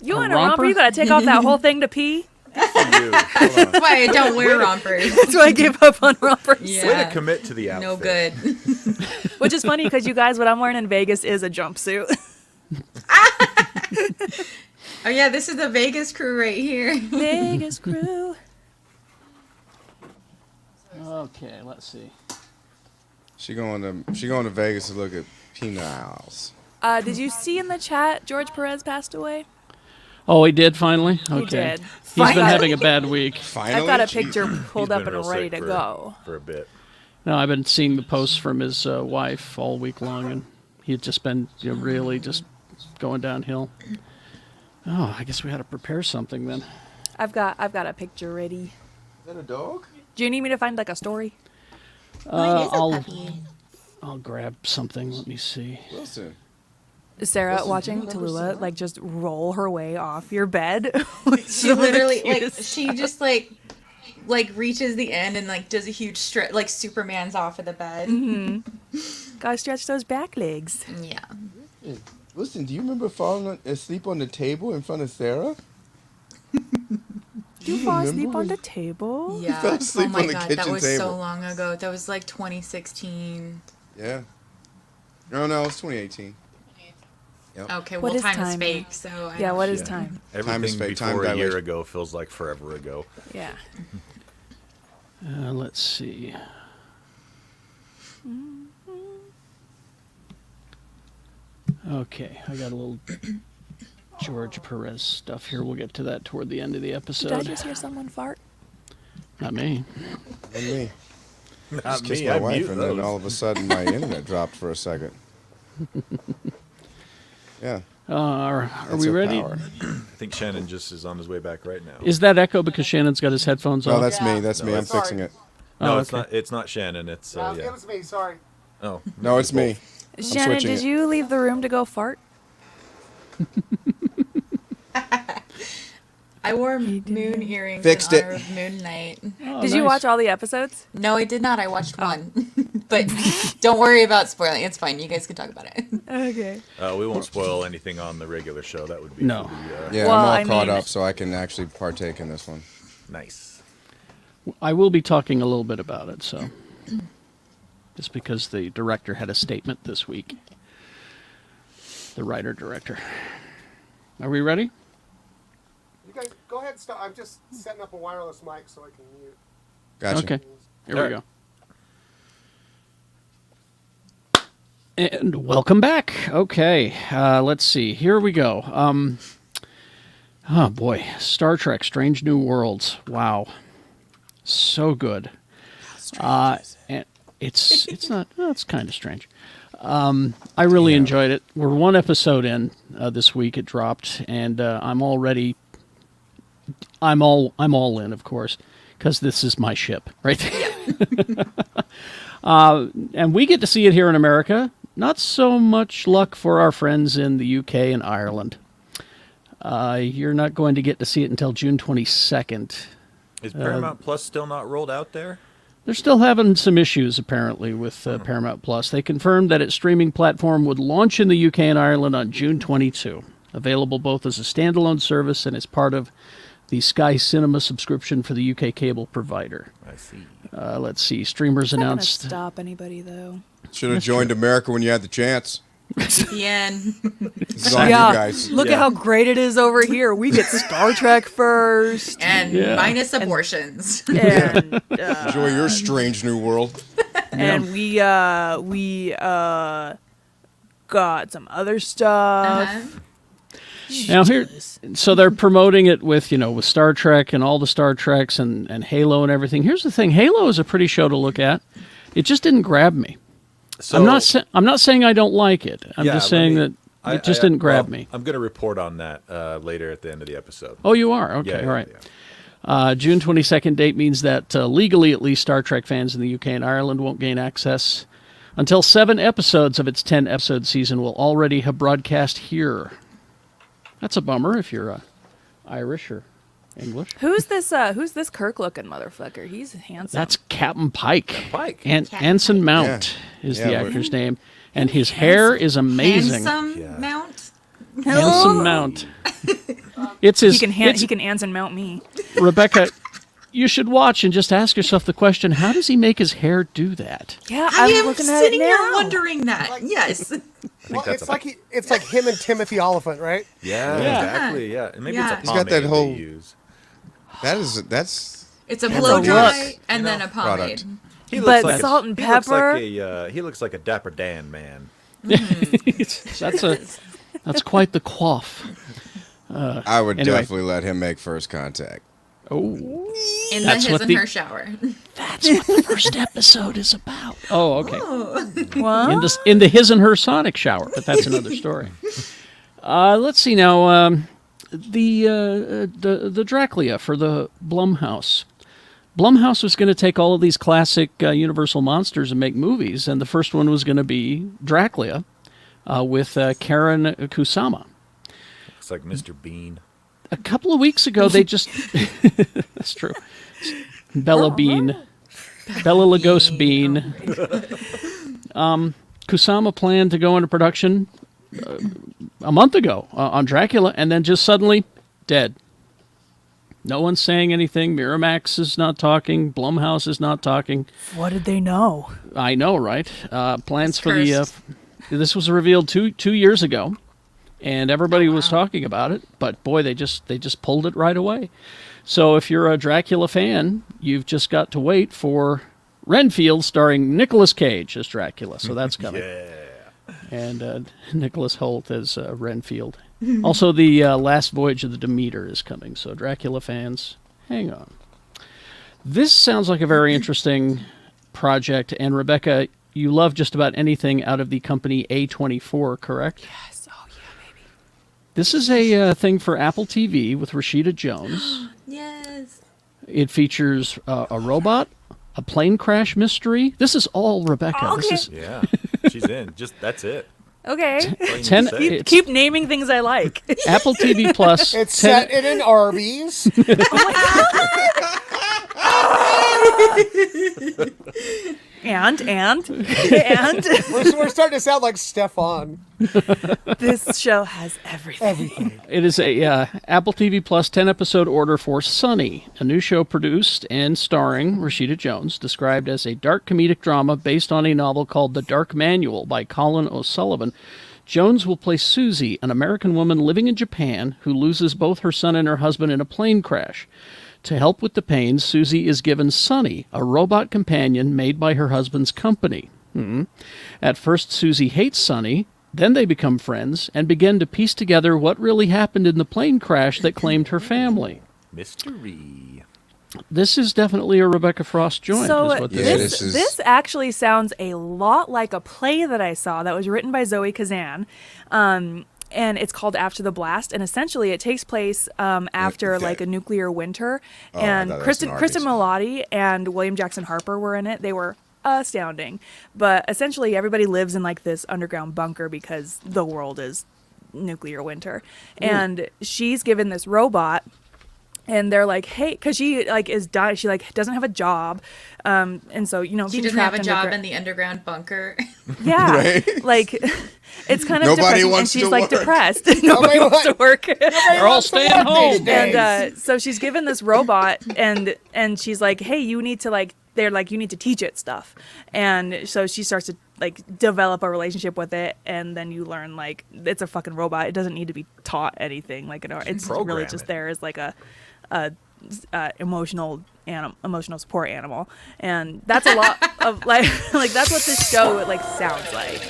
You A in a romper? romper? You gotta take off that whole thing to pee? You. that's why I don't wear rompers. That's why I gave up on rompers. Way Yeah. to commit to the outfit. No good. Which is funny because you guys, what I'm wearing in Vegas is a jumpsuit. Oh yeah, this is the Vegas crew right here. Vegas crew. Okay, let's see. She going to Vegas to look at penals. Did you see in the chat George Perez passed away? Oh, he did finally? Okay. He did. He's been Finally. having a bad week. Finally, I've got a Jeez. picture pulled He's up been and real ready sick to for- go. for a bit. No, I've been seeing the posts from his wife all week long, and he had just been really just going downhill. Oh, I guess we had to prepare something then. I've got a picture ready. Is that a dog? Do you need me to find like a story? I'll grab something. Let me see. Wilson. Sarah watching Tallulah like just roll her way off your bed. She literally she just like reaches the end and like does a huge stretch, like Superman's off of the bed. Gotta stretch those back legs. Yeah. Listen, do you remember falling asleep on the table in front of Sarah? You fall asleep remember on when- the table? Yeah. fell asleep Oh my on the god, that kitchen was table. so long ago. That was like 2016. Yeah. No, it's 2018. Okay, What well, is time is time? fake, so I Yeah, don't- what is Yeah. time? Everything is fake, time before a year dilation. ago feels like forever ago. Yeah. Let's see. Okay, I got a little George Perez stuff here. We'll get to that toward the end of the episode. Did I just hear someone fart? Not me. And me. Not Just kissed me, my I wife, mute and then those. all of a sudden my internet dropped for a second. Yeah. Are That's we her ready? power. I think Shannon just is on his way back right now. Is that echo because Shannon's got his headphones No, on? that's me. That's No, me. I'm it's- fixing it. no, Oh, it's okay. not. It's not Shannon. It's It yeah. was me. Sorry. Oh No, it's me. Shannon, switching did it. you leave the room to go fart? I wore did moon earrings Fixed in it. honor of Moon Night. Oh, Did you nice. watch all the episodes? No, I did not. I watched one. But don't worry about spoiling. It's fine. You guys can talk about it. Okay. We won't spoil anything on the regular show. That would be No. for the, Yeah, Well, I'm all I caught mean- up, so I can actually partake in this one. nice. I will be talking a little bit about it, so just because the director had a statement this week. The writer-director. Are we ready? You guys go ahead and start. I'm just setting up a wireless mic so I can mute. Gotcha. Okay. Here All we right. go. And welcome back. Okay, let's see. Here we go. Oh boy, Star Trek: Strange New Worlds. Wow, so good. And it's not. Well, it's kind of strange. I really enjoyed it. We're one episode in this week. It dropped, and I'm already. I'm all in, of course, because this is my ship, right? And we get to see it here in America. Not so much luck for our friends in the UK and Ireland. You're not going to get to see it until June 22nd. Is Paramount Plus still not rolled out there? They're still having some issues, apparently, with Paramount Plus. They confirmed that its streaming platform would launch in the UK and Ireland on June 22, available both as a standalone service and as part of the Sky Cinema subscription for the UK cable provider. I see. Let's see. Streamers It's not gonna announced. stop anybody though. Should have joined America when you had the chance. The end. This is on you guys. Look Yeah. at how great it is over here. We get Star Trek first. And Yeah. minus abortions. And Enjoy your strange new world. and we got some other stuff. Uh-huh. Now here, so they're promoting it with with Star Trek and all the Star Treks and Halo and everything. Here's the thing: Halo is a pretty show to look at. It just didn't grab me. So I'm not saying I don't like it. I'm Yeah, just let saying me- that it just didn't grab me. I'm going to report on that later at the end of the episode. Oh, you are? Okay, Yeah, all right. yeah. June 22nd date means that legally, at least, Star Trek fans in the UK and Ireland won't gain access until 7 episodes of its 10-episode season will already have broadcast here. That's a bummer if you're Irish or English. Who's this Kirk-looking motherfucker? He's handsome. That's Captain Pike. Pike. And Captain Anson Pike. Mount is the Yeah, actor's name. And his hair is amazing. Handsome Yeah. mount. Handsome Mount. It's his. he it's- can Anson Mount me. Rebecca, you should watch and just ask yourself the question: how does he make his hair do that? Yeah, I I'm am looking at it sitting here now. wondering that. Yes. Well, that's it's a- like it's like him and Timothy Oliphant, right? Yeah, Yeah. exactly. Yeah, and maybe Yeah. it's He's a got that pomade whole- they use. That's It's a That's blow a dry look. and then a pomade. Product. He But like salt and he looks pepper? like he looks like a Dapper Dan man. That's quite the quaff. I would Anyway. definitely let him make first contact. Oh, In the That's his what and the- her shower. that's what the first episode is about. Oh, okay. What? In the his and her sonic shower, but that's another story. Let's see now. The Dracula for the Blumhouse. Blumhouse was going to take all of these classic Universal monsters and make movies, and the first one was going to be Dracula with Karen Kusama. Looks like Mr. Bean. A couple of weeks ago, they just that's true. Bella Bean, Bella Lagos Bean. Kusama planned to go into production a month ago on Dracula, and then just suddenly dead. No one's saying anything. Miramax is not talking. Blumhouse is not talking. What did they know? I know, right? Plans It's for the... cursed. this was revealed two years ago, and everybody was talking about it, but boy, they just pulled it right away. So if you're a Dracula fan, you've just got to wait for Renfield starring Nicolas Cage as Dracula. So that's coming. And Nicholas Hoult as Renfield. Also, the Last Voyage of the Demeter is coming. So Dracula fans, hang on. This sounds like a very interesting project. And Rebecca, you love just about anything out of the company A24, correct? Yes. Oh, yeah, baby. This is a thing for Apple TV with Rashida Jones. Yes. It features a robot, a plane crash mystery. This is all Rebecca. Okay. This is Yeah, she's in. Just it. Okay. ten. Say. It's Keep naming things I like. Apple TV Plus. It's 10 set in an Arby's. and We're starting to sound like Stefan. this show has everything. Everything. It is a Apple TV Plus 10-episode order for Sunny, a new show produced and starring Rashida Jones, described as a dark comedic drama based on a novel called The Dark Manual by Colin O'Sullivan. Jones will play Susie, an American woman living in Japan who loses both her son and her husband in a plane crash. To help with the pain, Susie is given Sunny, a robot companion made by her husband's company. At first, Susie hates Sunny. Then they become friends and begin to piece together what really happened in the plane crash that claimed her family. Mystery. This is definitely a Rebecca Frost joint. So is what Yeah, this this is- this actually sounds a lot like a play that I saw that was written by Zoe Kazan. And it's called After the Blast, and essentially it takes place after like a nuclear winter. I And thought that was Kristen an Milotti and William Jackson Harper were in it. They were astounding. But essentially everybody lives in like this underground bunker because the world is nuclear winter. And she's given this robot. And they're like, hey, because she like is dying. She like doesn't have a job, and so She being doesn't trapped have a job underground- in the underground bunker. Yeah, Right? like it's kind of Nobody depressing, and wants she's to like work. depressed. Nobody wants to work. They're all staying home. And so she's given this robot, and she's like, hey, you need to like. They're like, you need to teach it stuff, and so she starts to like develop a relationship with it, and then you learn like it's a fucking robot. It doesn't need to be taught anything. Like it's really Program just it. there as like a emotional support animal, and that's a lot of like that's what this show like sounds like.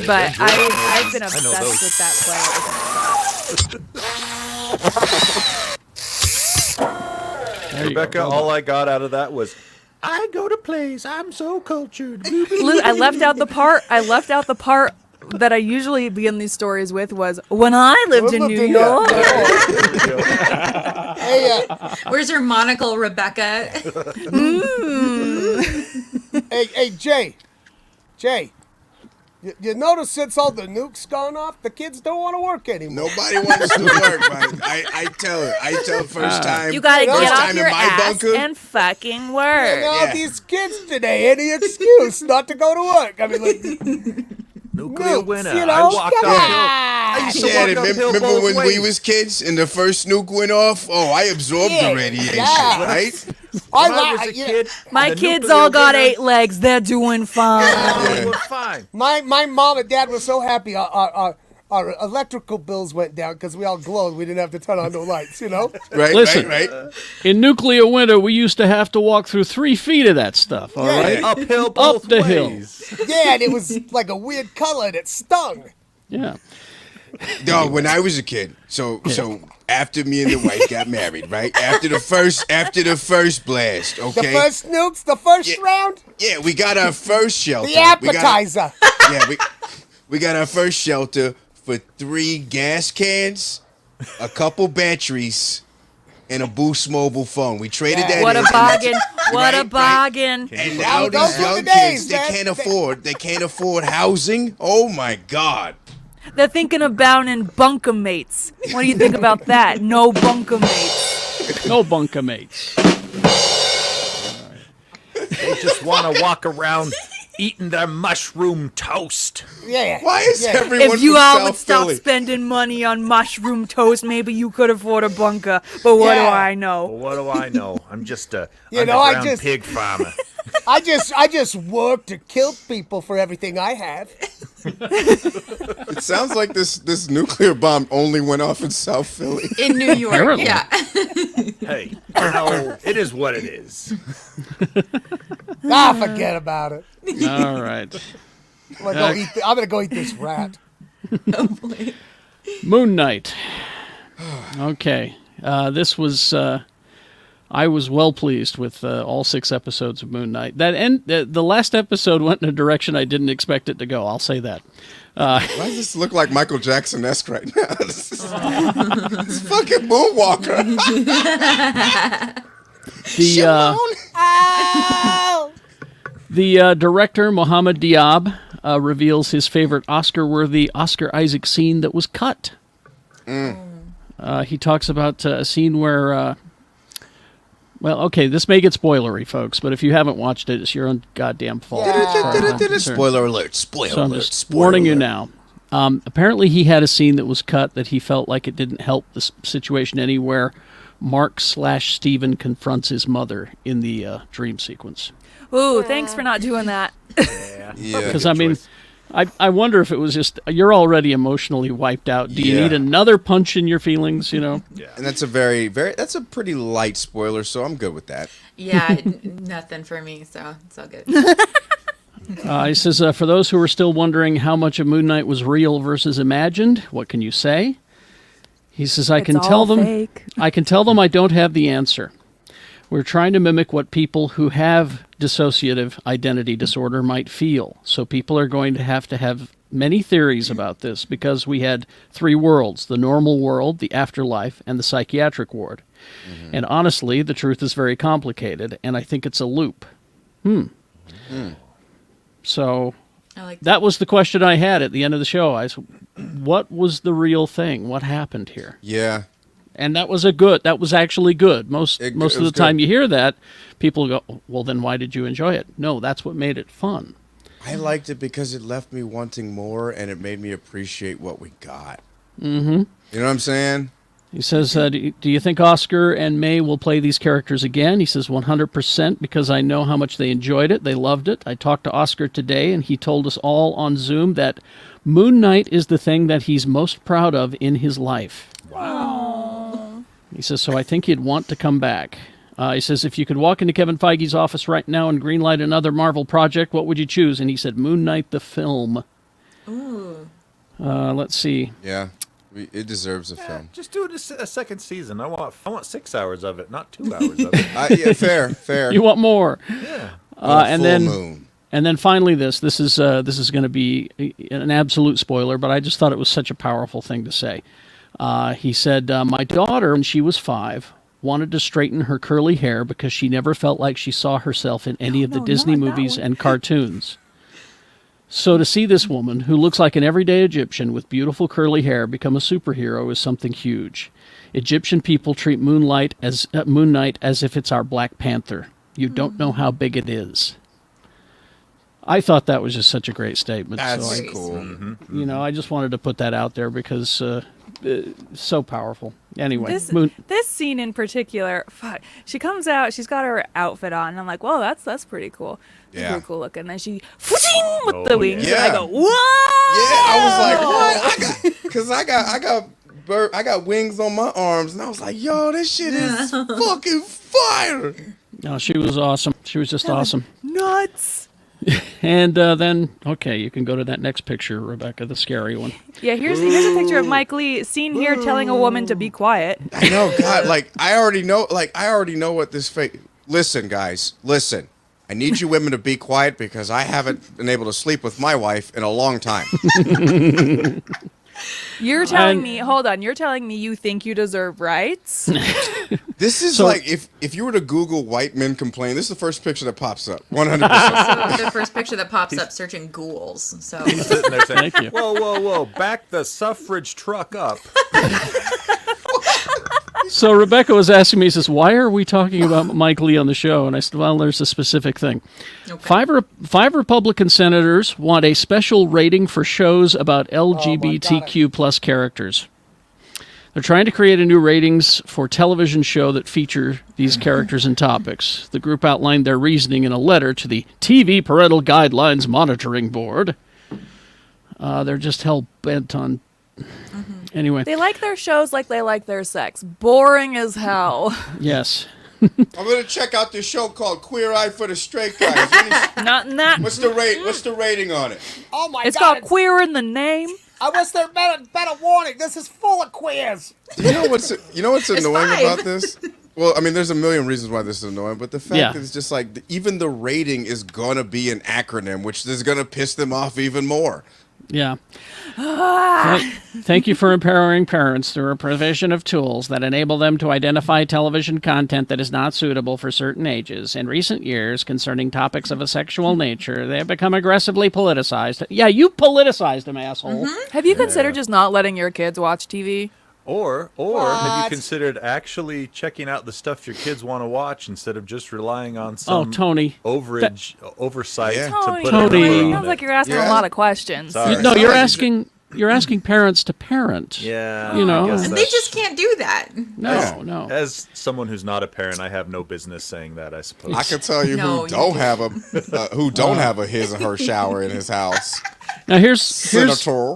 But I've been obsessed with that play There you go, Rebecca, robot. all I got out of that was, I go to plays. I'm so cultured. I left out the part that I usually begin these stories with was when I lived in New York. Hey, Where's your monocle, Rebecca? hey, Jay. You notice since all the nukes gone off, the kids don't want to work anymore. Nobody wants to work, man. I tell her first time. You gotta first get off time your in my ass bunker. and fucking And work. all Yeah. these kids today, any excuse not to go to work. I mean, like, Nuclear nukes, winter. you I know? walked Come uphill. on. I used to Yeah, walk uphill remember both when we ways. was kids and the first nuke went off? Oh, I absorbed Yeah, the radiation, yeah. right? When I like- was a you know, kid, My the kids nuclear all got winter, 8 legs. They're doing fine. They were fine. My mom and dad were so happy our electrical bills went down because we all glowed. We didn't have to turn on no lights, you know? Right, Listen. right. In nuclear winter, we used to have to walk through 3 feet of that stuff. All Yeah. right. Uphill both the hill. ways. Yeah, and it was like a weird color and it stung. Yeah. No, when I was a kid. So after me and the wife got married, right? After the first blast, The okay? first nukes, the first Yeah. round, Yeah, we got our first shelter. the appetizer. We got our first shelter for 3 gas cans, a couple batteries, and a Boost mobile phone. We traded that What in. a bargain. What a Right, right. bargain. And now Those these were the young days, kids, they man. can't afford housing. Oh my God. They're thinking about in bunker mates. What do you think about that? No bunker mates. No bunker mates. They just want to walk around eating their mushroom toast. Yeah. Why is Yeah. everyone If you from all South would stop Philly? spending money on mushroom toast, maybe you could afford a bunker. But what do Yeah. I Well, know? what do I know? I'm just a You know, I underground just- pig farmer. I just work to kill people for everything I have. It sounds like this nuclear bomb only went off in South Philly. In New York, Apparently. yeah. Hey, it is what it is. Forget about it. All right. I'm gonna go eat this rat. Moon Knight. Okay. This was. I was well pleased with all 6 episodes of Moon Knight. The last episode went in a direction I didn't expect it to go. I'll say that. Why does this look like Michael Jackson-esque right now? This is fucking Moonwalker. The director, Mohammed Diab, reveals his favorite Oscar-worthy Oscar Isaac scene that was cut. He talks about a scene where... well, okay, this may get spoilery, folks, but if you haven't watched it, it's your own goddamn fault. Spoiler alert. Spoiler So I'm alert. just Spoiler warning you alert. now. Apparently, he had a scene that was cut that he felt like it didn't help the situation any, where Mark/Steven confronts his mother in the dream sequence. Ooh, thanks for not doing that. Yeah. Because, I mean, I wonder if it was just, you're already emotionally wiped out. Do you Yeah. need another punch in your feelings, you know? And that's a that's a pretty light spoiler, so I'm good with that. Yeah, nothing for me, so it's all good. He says, for those who are still wondering how much of Moon Knight was real versus imagined, what can you say? He says, I It's can all tell them fake. I can tell them I don't have the answer. We're trying to mimic what people who have dissociative identity disorder might feel. So people are going to have many theories about this, because we had 3 worlds: the normal world, the afterlife, and the psychiatric ward. And honestly, the truth is very complicated, and I think it's a loop. So I like that was the question I had at the end of the show. I said, what was the real thing? What happened here? Yeah. And that was actually good. Most It of was the time good. you hear that, people go, well, then why did you enjoy it? No, that's what made it fun. I liked it because it left me wanting more, and it made me appreciate what we got. Mm-hmm. You know what I'm saying? He says, do you think Oscar and May will play these characters again? He says 100%, because I know how much they enjoyed it. They loved it. I talked to Oscar today, and he told us all on Zoom that Moon Knight is the thing that he's most proud of in his life. Wow. He says, so I think he'd want to come back. He says, if you could walk into Kevin Feige's office right now and greenlight another Marvel project, what would you choose? And he said, Moon Knight the film. Ooh. Let's see. Yeah. It deserves a film. Just do a second season. I want 6 hours of it, not 2 hours of it. Yeah, fair. You want more? Yeah. And then moon. And then finally, this is going to be an absolute spoiler, but I just thought it was such a powerful thing to say. He said, my daughter, when she was 5, wanted to straighten her curly hair because she never felt like she saw herself in any of the Disney movies and cartoons. So to see this woman, who looks like an everyday Egyptian with beautiful curly hair, become a superhero is something huge. Egyptian people treat Moon Knight as if it's our Black Panther. You don't know how big it is. I thought that was just such a great statement. That's so cool. you know, I just wanted to put that out there because so powerful. Anyway, This scene in particular, fuck, she comes out, she's got her outfit on, and I'm like, whoa, that's pretty cool. That's Yeah. pretty cool looking. And then she with the wings, yeah. and I go, what? Yeah, I was like, what? I got wings on my arms, and I was like, yo, this shit is fucking fire. no, she was awesome. She was just awesome. Nuts. And then, okay, you can go to that next picture, Rebecca, the scary one. Yeah, here's a picture of Mike Lee seen here telling a woman to be quiet. I know, God, I already know what this fake. Listen, guys, listen. I need you women to be quiet because I haven't been able to sleep with my wife in a long time. You're telling me, hold on, you're telling me you think you deserve rights? This is like if you were to Google white men complain, this is the first picture that pops up. 100%. So the first picture that pops up searching ghouls. So He's sitting there saying, Thank you. whoa, back the suffrage truck up. So Rebecca was asking me, says, why are we talking about Mike Lee on the show? And I said, well, there's a specific thing. Okay. Five Republican senators want a special rating for shows about LGBTQ plus characters. They're trying to create a new ratings for television show that feature these characters and topics. The group outlined their reasoning in a letter to the TV Parental Guidelines Monitoring Board. They're just hell-bent on... Anyway. They like their shows like they like their sex. Boring as hell. Yes. I'm gonna check out this show called Queer Eye for the Straight Guys. Not in that. What's the rating on it? Oh my It's God! called Queer in the Name. I wish there had been a warning. This is full of queers. You know what's annoying 5. about this? Well, I mean, there's a million reasons why this is annoying, but the fact Yeah. that it's just like even the rating is gonna be an acronym, which is gonna piss them off even more. Yeah. Thank you for empowering parents through a provision of tools that enable them to identify television content that is not suitable for certain ages. In recent years, concerning topics of a sexual nature, they have become aggressively politicized. Yeah, you politicized them, asshole. Have you considered just not letting your kids watch TV? Or have you What? considered actually checking out the stuff your kids want to watch instead of just relying on some Tony. oversight Yeah. to Tony, put Tony. a number on sounds it? like you're asking Yeah. a lot of questions. Sorry. No, you're asking parents to parent. Yeah, You know, I guess and They that's- just can't do that. No. As someone who's not a parent, I have no business saying that. I suppose. I can tell you No, who you don't do. have a his or her shower in his house. Now here's Senator.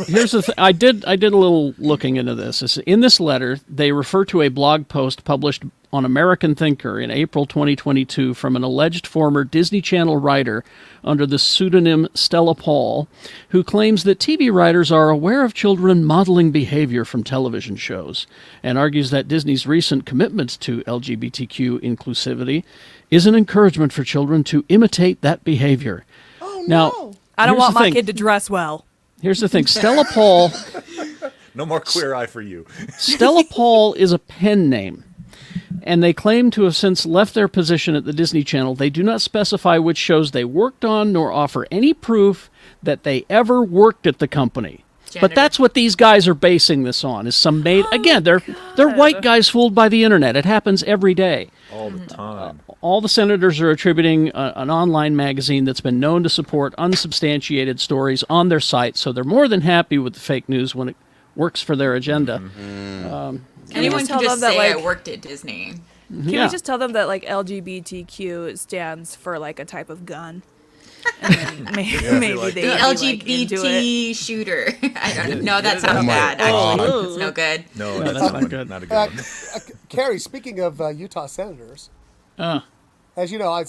Here's the thing. I did a little looking into this. In this letter, they refer to a blog post published on American Thinker in April 2022 from an alleged former Disney Channel writer under the pseudonym Stella Paul, who claims that TV writers are aware of children modeling behavior from television shows, and argues that Disney's recent commitment to LGBTQ inclusivity is an encouragement for children to imitate that behavior. Oh Now, I don't here's want the my thing. kid to dress well. Here's the thing. Stella Paul No more queer eye for you. Stella Paul is a pen name, and they claim to have since left their position at the Disney Channel. They do not specify which shows they worked on, nor offer any proof that they ever worked at the company. But that's what these guys are basing this on, is some made... Again, they're white guys fooled by the internet. It happens every day. All the time. All the senators are attributing an online magazine that's been known to support unsubstantiated stories on their site, so they're more than happy with the fake news when it works for their agenda. Anyone just can tell just them that, say I like- worked at Disney. Can Yeah. we just tell them that like LGBTQ stands for like a type of gun? And then maybe like they The would be, like, into it. LGBT shooter. I don't know. That sounds Oh my bad. God. Actually, it's no good. No, that's that's not good. Not a good one. Carrie, speaking of Utah senators, as you know,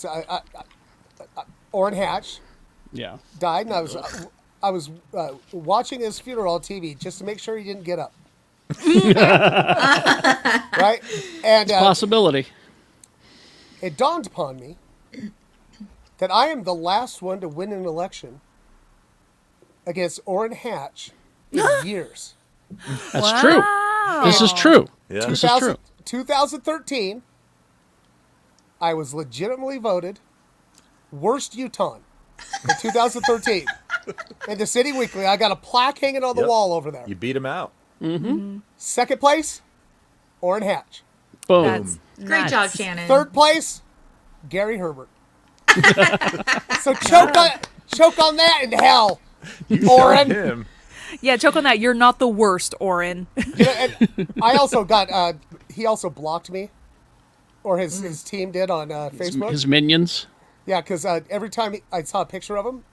Orrin Hatch Yeah. died, and I was watching his funeral on TV just to make sure he didn't get up. Right? And Possibility. it dawned upon me that I am the last one to win an election against Orrin Hatch in years. That's true. This is true. Yeah. This is true. 2013, I was legitimately voted worst Utah in 2013. In the City Weekly, I got a plaque hanging on the Yep. wall over there. You beat him out. Second place, Orrin Hatch. Boom. That's Great nuts. job, Shannon. Third place, Gary Herbert. So choke on that in hell, Orrin. Him. Yeah, choke on that. You're not the worst, Orrin. You know, and I also got. He also blocked me, or his team did on Facebook. His minions. Yeah, because every time I saw a picture of him,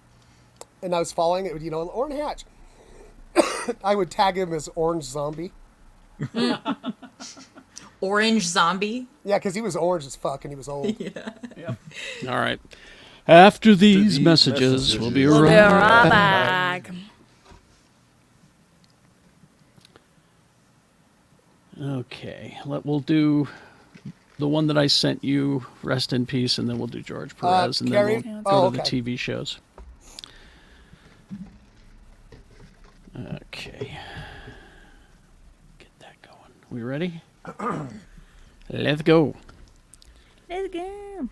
and I was following it, Orrin Hatch, I would tag him as Orange Zombie. Orange zombie. Yeah, because he was orange as fuck and he was old. All right. After these messages, we'll be We'll be right right back. back. Okay. We'll do the one that I sent you, Rest in Peace, and then we'll do George Perez, and Carrie? then we'll Oh, go to the okay. TV shows. Okay. Get that going. We ready? Let's go. Let's go.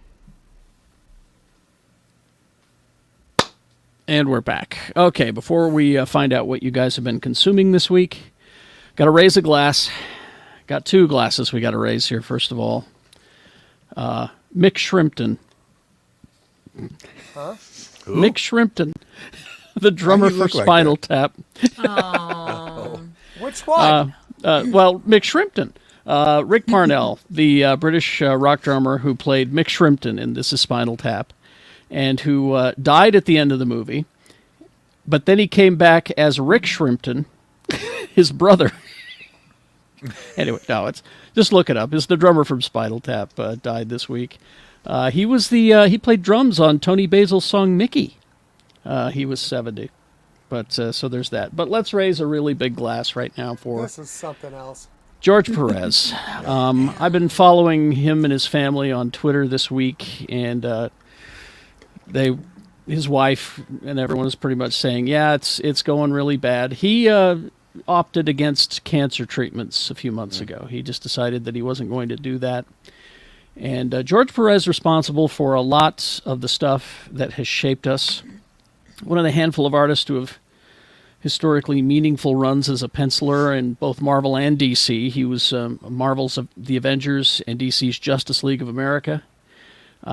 And we're back. Okay, before we find out what you guys have been consuming this week, got to raise a glass. Got two glasses we got to raise here, first of all. Mick Shrimpton. Huh? Mick Shrimpton, the drummer for look like Spinal Tap. Oh. Which one? Well, Mick Shrimpton. Rick Parnell, the British rock drummer who played Mick Shrimpton in This Is Spinal Tap, and who died at the end of the movie. But then he came back as Rick Shrimpton, his brother. Anyway, no, it's just look it up. It's the drummer from Spinal Tap died this week. He was he played drums on Tony Basil's song Mickey. He was 70. But so there's that. But let's raise a really big glass right now for This is something else. George Perez. I've been following him and his family on Twitter this week, and his wife and everyone is pretty much saying, yeah, it's going really bad. He opted against cancer treatments a few months ago. He just decided that he wasn't going to do that. And George Perez responsible for a lot of the stuff that has shaped us. One of the handful of artists to have historically meaningful runs as a penciler in both Marvel and DC. He was Marvel's The Avengers and DC's Justice League of America.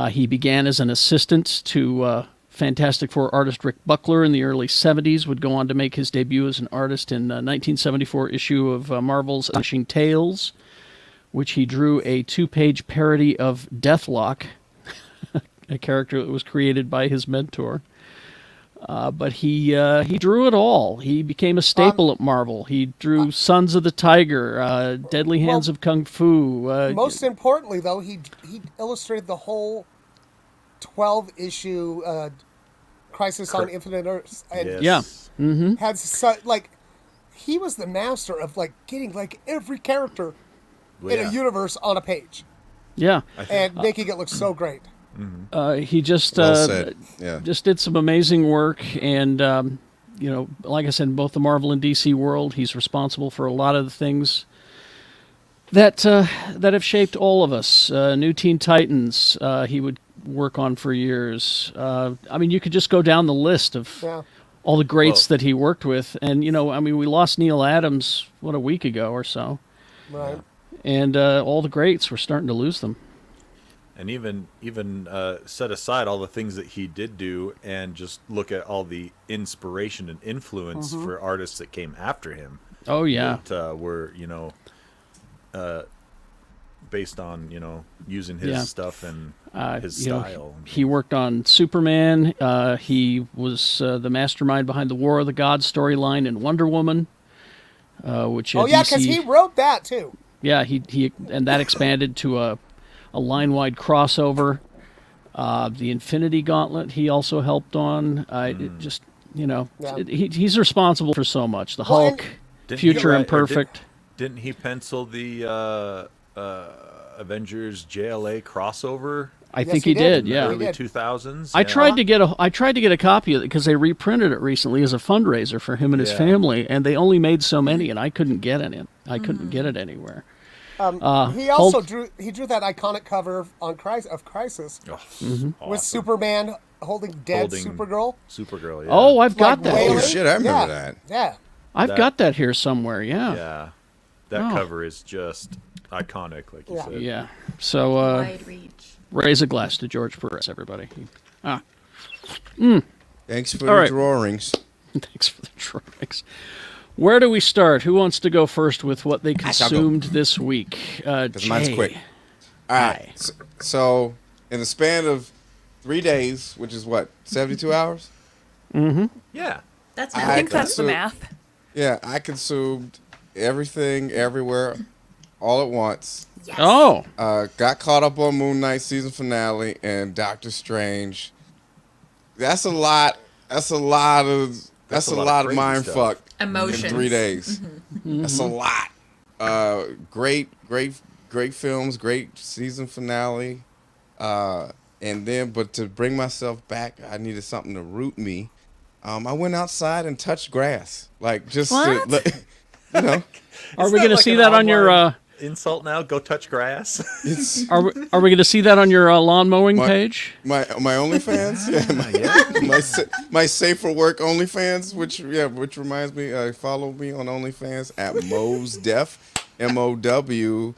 He began as an assistant to Fantastic Four artist Rick Buckler in the early 70s, would go on to make his debut as an artist in 1974 issue of Marvel's Astonishing Tales, which he drew a 2-page parody of Deathlock, a character that was created by his mentor. But he drew it all. He became a staple at Marvel. He drew Sons of the Tiger, Deadly Hands of Kung Fu. Most importantly, though, he illustrated the whole 12-issue Crisis on Infinite Earths. And Yes. Yeah. Mm-hmm. had he was the master of getting every character in a universe on a page Yeah. and making it look so great. He just Well said. Yeah. just did some amazing work, and like I said, in both the Marvel and DC world, he's responsible for a lot of the things that have shaped all of us. New Teen Titans, he would work on for years. You could just go down the list of all the greats that he worked with, and we lost Neil Adams a week ago or so, Right. and all the greats, we're starting to lose them. And even set aside all the things that he did do and just look at all the inspiration and influence for artists that came after him. Oh yeah. That were based on using his stuff and his style. He worked on Superman. He was the mastermind behind the War of the Gods storyline in Wonder Woman, which because he wrote that too. Yeah, he and that expanded to a line-wide crossover. The Infinity Gauntlet he also helped on. He's responsible for so much. The Hulk, Future Imperfect. Didn't he pencil the Avengers JLA crossover? I think he did. Yeah, early 2000s. I tried to get a copy of it because they reprinted it recently as a fundraiser for him and his family, and they only made so many, and I couldn't get it. I couldn't get it anywhere. He also drew that iconic cover of Crisis Awesome. with Superman holding Supergirl. Supergirl, yeah. Oh, I've got that. Oh Here. shit! I remember that. Yeah. I've got that here somewhere. Yeah. Yeah. That cover is just iconic, like you said. Yeah. So Wide reach. raise a glass to George Perez, everybody. Thanks for All the right. drawings. Thanks for the drawings. Where do we start? Who wants to go first with what they shall go. consumed this week? Because mine's Jay. quick. All right. So, in the span of 3 days, which is what, 72 hours? Yeah. That's I I nice. think that's the so- math. Yeah, I consumed everything, everywhere, all at once. Yes. Oh, Got caught up on Moon Knight season finale and Doctor Strange. That's a lot. That's a lot of crazy mind stuff. fuck Emotions. in 3 days. That's a lot. Great films, great season finale. And then, but to bring myself back, I needed something to root me. I went outside and touched grass, just What? to, are we going to see that on your? Insult now? Go touch grass? It's Are we going to see that on your lawn mowing page? my OnlyFans. My safe for work OnlyFans, which reminds me, follow me on OnlyFans at Mo's Def, MOWSDEF.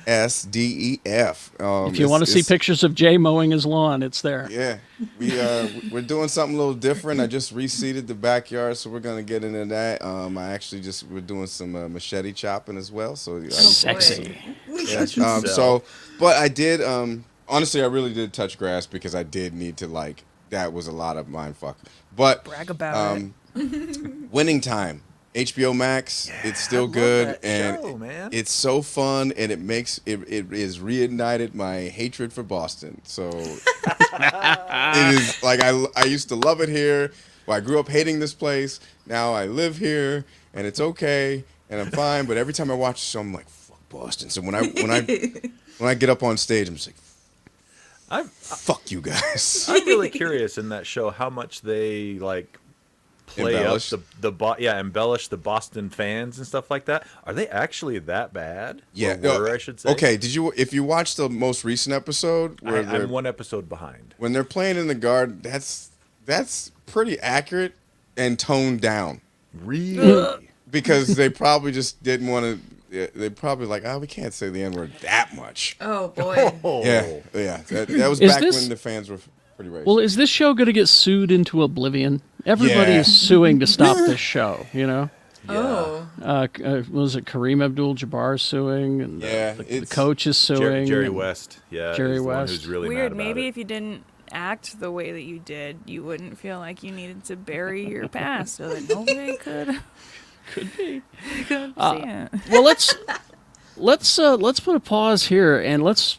If you want to see pictures of Jay mowing his lawn, it's there. Yeah, we're doing something a little different. I just reseeded the backyard, so we're gonna get into that. We're doing some machete chopping as well. So Sexy. yeah. But I did. Honestly, I really did touch grass because I did need to that was a lot of mindfuck. But Brag about Winning Time. HBO Max, it's still good, and it's so fun, and it is reignited my hatred for Boston. So it is like I used to love it here. Well, I grew up hating this place. Now I live here, and it's okay, and I'm fine. But every time I watch the show, I'm like, fuck Boston. So when I get up on stage, I'm just like, fuck you guys. I'm really curious in that show how much they play embellish. up embellish the Boston fans and stuff like that. Are they actually that bad? Yeah, or were, I should say. Okay, if you watch the most recent episode where I'm one episode behind. When they're playing in the Garden, that's pretty accurate and toned down. Really? Because they probably just didn't want to. They probably we can't say the N-word that much. Oh boy. Yeah. That was Is back this- when the fans were pretty racist. Well, is this show going to get sued into oblivion? Everybody is suing to stop this show, you know? Oh. Was it Kareem Abdul-Jabbar suing? And the coach is suing. Jerry West. Yeah. Jerry is the one West. who's really Weird. mad about Maybe it. if you didn't act the way that you did, you wouldn't feel like you needed to bury your past so that nobody could be. could see it. Well, let's put a pause here and let's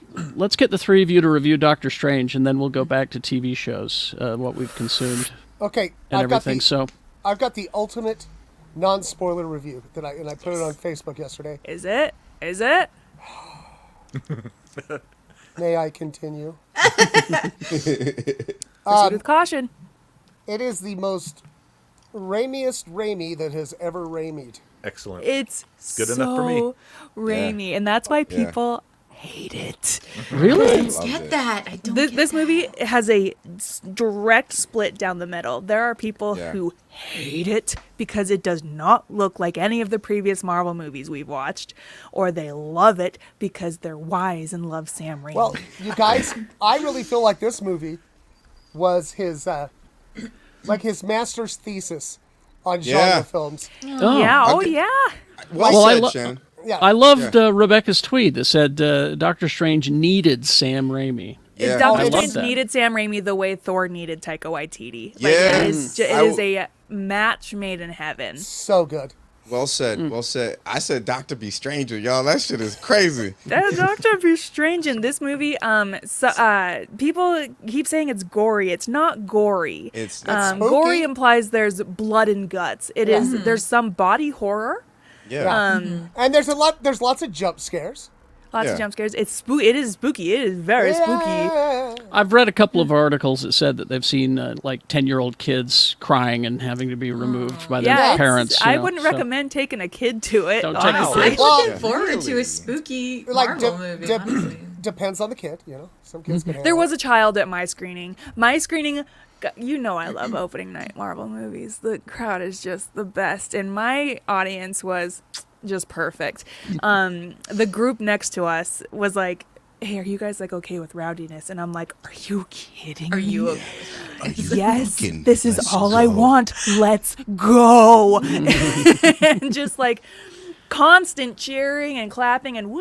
get the three of you to review Doctor Strange, and then we'll go back to TV shows, what we've consumed. Okay, and everything. I've got the ultimate non-spoiler review that I put it on Facebook yesterday. Is it? Is it? May I continue? Proceed with caution. It is the most Raimiest Raimi that has ever Raimied. Excellent. It's good enough for me. Raimi, and that's why people hate it. Really? I don't get that. I don't get This that. movie has a direct split down the middle. There are people who hate it because it does not look like any of the previous Marvel movies we've watched, or they love it because they're wise and love Sam Raimi. Well, you guys, I really feel like this movie was his his master's thesis on genre films. Yeah. Well said, Shannon. Yeah. I loved Rebecca's tweet that said Doctor Strange needed Sam Raimi. Yeah. Doctor I love Strange that. needed Sam Raimi the way Thor needed Taika Waititi. Yeah. It is a match made in heaven. So good. Well said. Well said. I said Dr. B. Stranger, y'all. That shit is crazy. That Doctor be strange in this movie. People keep saying it's gory. It's not gory. It's spooky. Gory implies there's blood and guts. It is. There's some body horror. yeah. And there's lots of jump scares. Lots Yeah. of jump scares. It's It is spooky. It is very spooky. Yeah. I've read a couple of articles that said that they've seen 10-year-old kids crying and having to be removed by their Yeah, parents. I wouldn't recommend taking a kid to it. Don't take a honestly. kid. I'm looking Well, forward to a spooky Like, Marvel movie, honestly. depends on the kid, you know. Some kids can handle There was it. a child at my screening. You know I love opening night Marvel movies. The crowd is just the best, and my audience was just perfect. The group next to us was like, "Hey, are you guys okay with rowdiness?" And I'm like, "Are you kidding Are me? you okay? Yes, fucking- this is let's all I go." want. Let's go!" And just constant cheering and clapping and woo!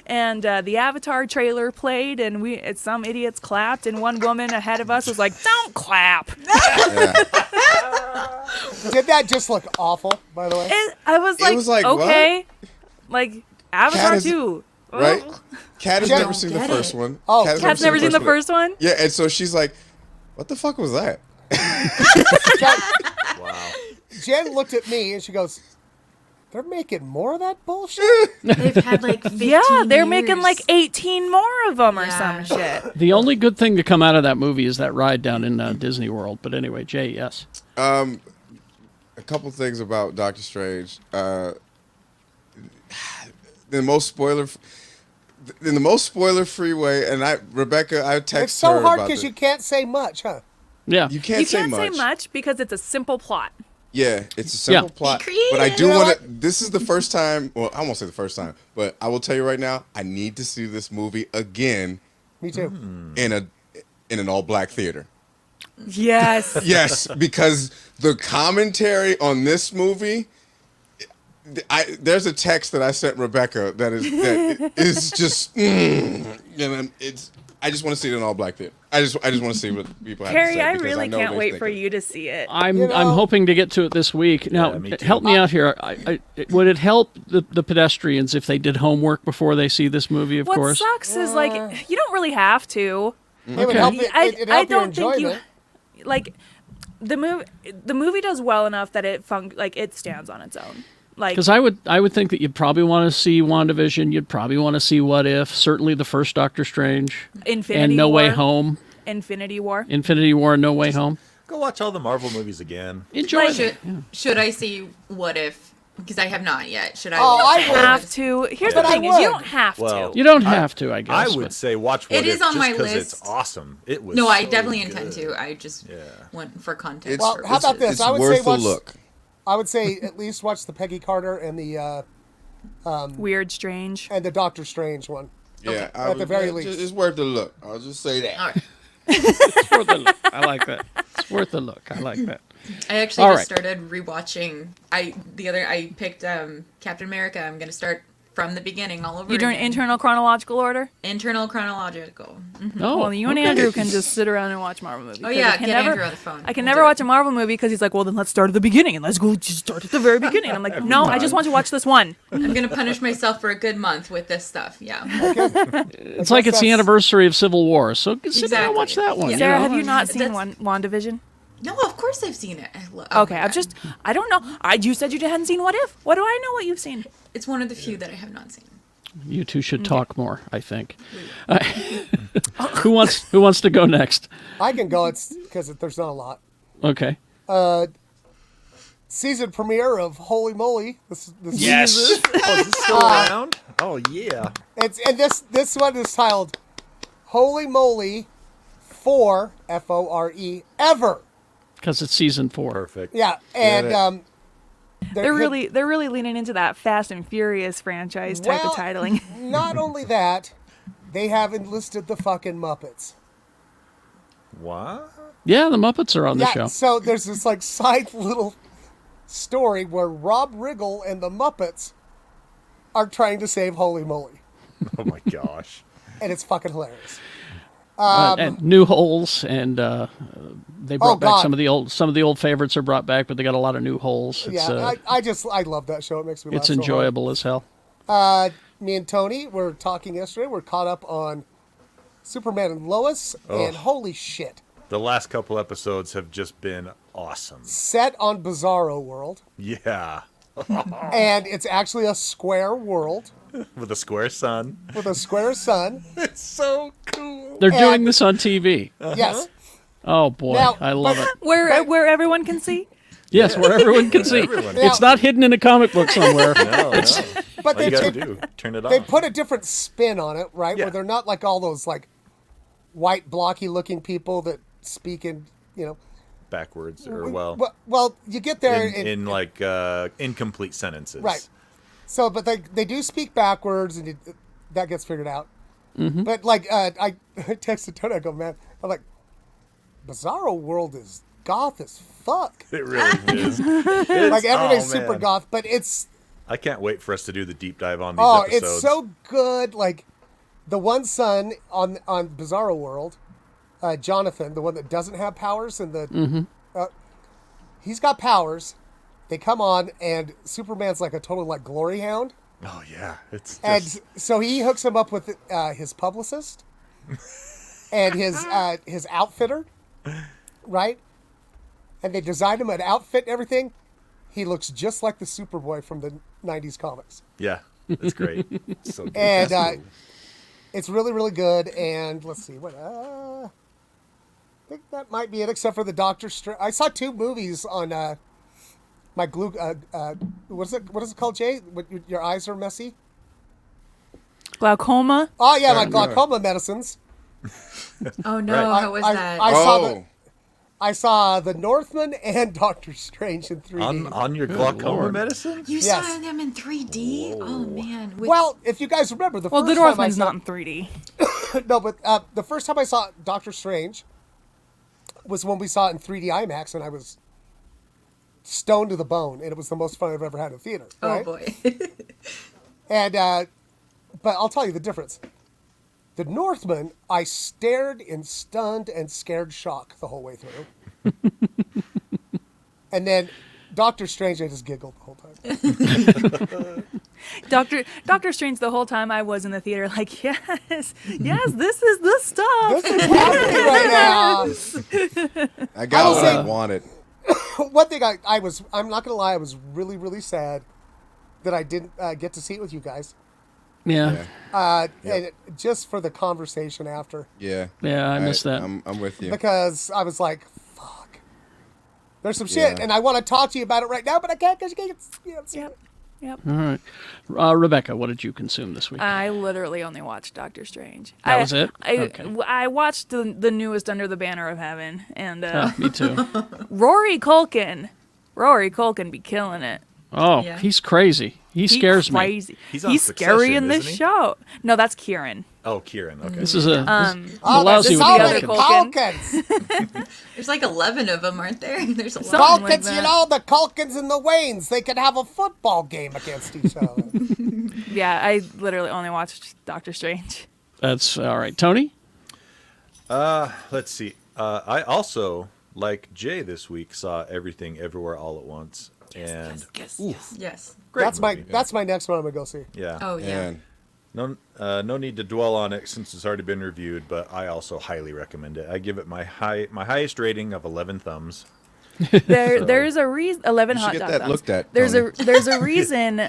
And the Avatar trailer played, and some idiots clapped, and one woman ahead of us was like, "Don't clap!" Did that just look awful, by the way? And I was It was like, okay, Avatar is- 2. Right? Kat has Jen- never seen the Get first it. one. Oh, Kat has Kat's never seen the one. first one? Yeah, and so she's like, what the fuck was that? Wow. Jen looked at me and she goes, "They're making more of that bullshit?" They've had 15 Yeah, they're making years. 18 more of them or Yeah. some shit. The only good thing to come out of that movie is that ride down in Disney World. But anyway, Jay, yes. A couple things about Doctor Strange. In the most spoiler-free way, and Rebecca, I texted It's so her hard about because this. you can't say much, huh? Yeah. You can't You say can't much. say much because it's a simple plot. Yeah, it's a simple Yeah. plot. Be creative. But I do You know want to. what? This is the first time. Well, I won't say the first time, but I will tell you right now. I need to see this movie again Me too. in an all black theater. Yes. Yes, because the commentary on this movie. There's a text that I sent Rebecca that is just. It's. I just want to see it in all black theater. I just want to see what people have to Carrie, say. I because really know can't they wait think for it. you to see it. I'm You know- I'm hoping to get to it this week. Now, Yeah, me too. help me out here. Would it help the pedestrians if they did homework before they see this movie? Of What course. sucks is like you don't really have to. It would Okay. help. It'd I help your don't think you enjoyment. like the movie does well enough that it stands on its own. Like Because I would think that you'd probably want to see WandaVision. You'd probably want to see What If. Certainly the first Doctor Strange. Infinity And No War. Way Home. Infinity War. Infinity War and No Way Home. Go watch all the Marvel movies again. Enjoy Like, it. Should I see What If? Because I have not yet. Should I? Oh, watch I it? would. Have to. Here's But the I thing: is you would. don't have Well, to. You don't have to, I guess. I would but- say watch What It If is on just my because list. it's awesome. It was. No, I so definitely good. intend to. I just Yeah. went for content. It's- Well, how about this? It's I would worth say a watch. look. I would say at least watch the Peggy Carter and the Weird, strange. Doctor Strange one. Yeah, At the very least. it's worth a look. I'll just say that. All right. It's worth a look. I like that. It's worth a look. I like that. I actually All just right. started rewatching. I picked Captain America. I'm gonna start from the beginning all over. You're doing again. internal chronological order. internal chronological. Oh, Well, you and okay. Andrew can just sit around and watch Marvel movies. Oh 'cause yeah, I can get never, Andrew on the phone. I can We'll never do watch it. a Marvel movie because he's like, well, then let's start at the beginning and let's go just start at the very beginning. And I'm like, no, I just want to watch this one. I'm gonna punish myself for a good month with this stuff. Yeah. It's like it's the that's- anniversary of Civil War, so sit down and Exactly. watch that one. Yeah. you Sarah, know? have you not seen That's- WandaVision? No, of course I've seen it. Okay, I don't know. You said you hadn't seen What If. What do I know what you've seen? It's one of the few that I have not seen. You two should talk more, I think. Who wants to go next? I can go. It's because there's not a lot. Okay. Season premiere of Holy Moly. This Oh, is this still around? Oh yeah. and this one is titled Holy Moly 4 FORE ever. Because it's season 4. Perfect. Yeah, Get it. and They're really leaning into that Fast and Furious franchise type of titling. Not only that, they have enlisted the fucking Muppets. What? Yeah, the Muppets are on the Yeah, show. so there's this like side little story where Rob Riggle and the Muppets are trying to save Holy Moly, Oh my gosh. and it's fucking hilarious. And new holes, and they brought back God. some of the old favorites are brought back, but they got a lot of new holes. It's, Yeah, I love that show. It makes me laugh it's so hard. enjoyable as hell. Me and Tony were talking yesterday. We're caught up on Superman and Lois, and holy shit, The last couple episodes have just been awesome. set on Bizarro World, Yeah. and it's actually a square world With a square sun. with a square sun. It's so cool. They're doing And- this on TV. Yes, Oh boy, Now, I love but- it. Where everyone can see. Yes, where everyone can see. Everyone. It's not hidden in a comic book somewhere. No, no. but All you they gotta did, do, turn it they on. put a different spin on it, right? Yeah. Where they're not like all those like white blocky looking people that speak in, Backwards, or well, well, you get there in like incomplete sentences. right. So, but they do speak backwards, and that gets figured out. Mm-hmm. But like, I texted Tony. I go, man, I'm like, Bizarro World is goth as fuck. It really is. Like everybody's oh, super man. goth, but it's I can't wait for us to do the deep dive on these episodes. it's so good. Like the one son on Bizarro World, Jonathan, the one that doesn't have powers, and he's got powers. They come on, and Superman's like a total like glory hound. Oh yeah, it's And just, so he hooks him up with his publicist and his outfitter, right? And they design him an outfit and everything. He looks just like the Superboy from the 90s comics. yeah, it's great. It's so good. And it's really, really good. And let's see, what I think that might be it, except for the Doctor Strange. I saw 2 movies on my glue. What is it called, Jay? What, your eyes are messy? Glaucoma. Oh yeah, my glaucoma medicines. Oh no, Right. how was I that? saw the I saw The Northman and Doctor Strange in 3D. On your glaucoma Lord. medicine? You Yes. saw them in 3D? Oh man. With- Well, if you guys remember, the Well, first the time I Northman's saw, not in 3D. no, but the first time I saw Doctor Strange was when we saw it in 3D IMAX, and I was stoned to the bone, and it was the most fun I've ever had in theater. oh Right? boy. And but I'll tell you the difference. The Northman, I stared in stunned and scared shock the whole way through. And then Doctor Strange, I just giggled the whole time. Doctor Strange, the whole time I was in the theater, like, yes, this is the stuff. This is happening right now. I got will what say- I wanted. One thing I'm not gonna lie, I was really, really sad that I didn't get to see it with you guys. Yeah. And just for the conversation after, Yeah. Yeah, I missed that. I'm with you. because I was like, fuck, there's some shit, Yeah. and I want to talk to you about it right now, but I can't because you can't see it. Yep. All right. Rebecca, what did you consume this week? I literally only watched Doctor Strange. That was it? I Okay. I watched the newest Under the Banner of Heaven, and Me too. Rory Culkin be killing it. Oh, Yeah. he's crazy. He scares me. Crazy. He's on scary in Succession, this isn't he? show. No, that's Kieran. Oh, Kieran. Okay. This is a Oh, lousy there's with so the many other Culkins. There's like 11 of them, aren't there? There's a lot. Something like Culkins, that. you know, the Culkins and the Waynes, they could have a football game against each other. Yeah, I literally only watched Doctor Strange. That's all right. Tony? Let's see. I also, like Jay this week, saw Everything Everywhere All at Once. And Yes. great That's movie. that's my next one I'm gonna go see. Yeah. Oh yeah. And No need to dwell on it since it's already been reviewed, but I also highly recommend it. I give it my highest rating of 11 thumbs. There's a reason. 11 You should hot get dog that thumbs. looked at, There's Tony. a reason.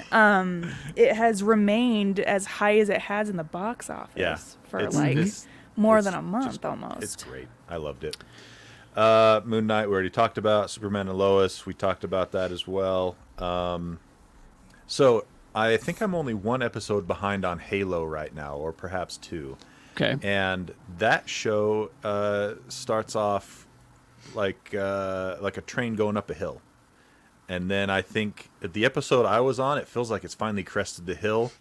It has remained as high as it has in the box office Yeah. for It's more it's than a month just- almost. It's great. I loved it. Moon Knight, we already talked about. Superman and Lois, we talked about that as well. So I think I'm only one episode behind on Halo right now, or perhaps two. Okay. And that show starts off like a train going up a hill. And then I think the episode I was on, it feels like it's finally crested the hill.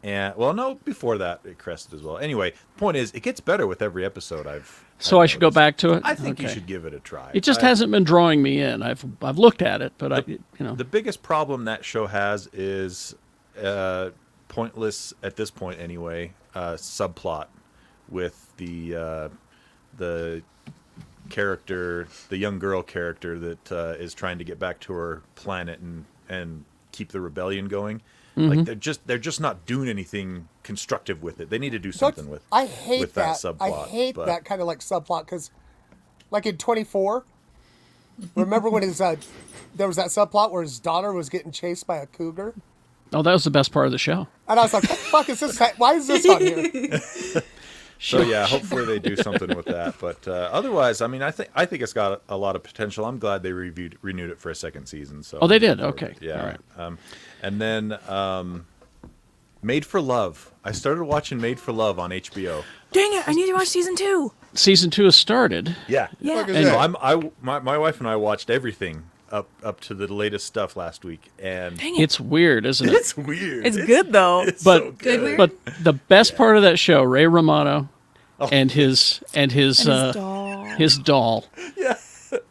And well, no, before that it crested as well. Anyway, the point is, it gets better with every episode. So I should go noticed. back to it? I think you Okay. should give it a try. It just hasn't been drawing me in. I've looked at it, but The biggest problem that show has is pointless at this point anyway. Subplot with the character, the young girl character that is trying to get back to her planet and keep the rebellion going. Like they're just not doing anything constructive with it. They need to do something with. I hate with that subplot. I hate but- that kind of like subplot because, like in 24, remember when there was that subplot where his daughter was getting chased by a cougar, oh, that was the best part of the show. and I was like, "What the fuck is this? Why is this on here?" So yeah, hopefully they do something with that. But otherwise, I mean, I think it's got a lot of potential. I'm glad they renewed it for a second season. So Oh, they did? Okay. yeah. All right. And then Made for Love. I started watching Made for Love on HBO. Dang it! I need to watch season 2. Season 2 has started. Yeah. Yeah. Fuck is And that? my wife and I watched everything up to the latest stuff last week, and Dang it! It's weird, isn't it? it's weird. It's good though. It's But- so Good weird. But the best part of that show, Ray Romano and his doll. his doll.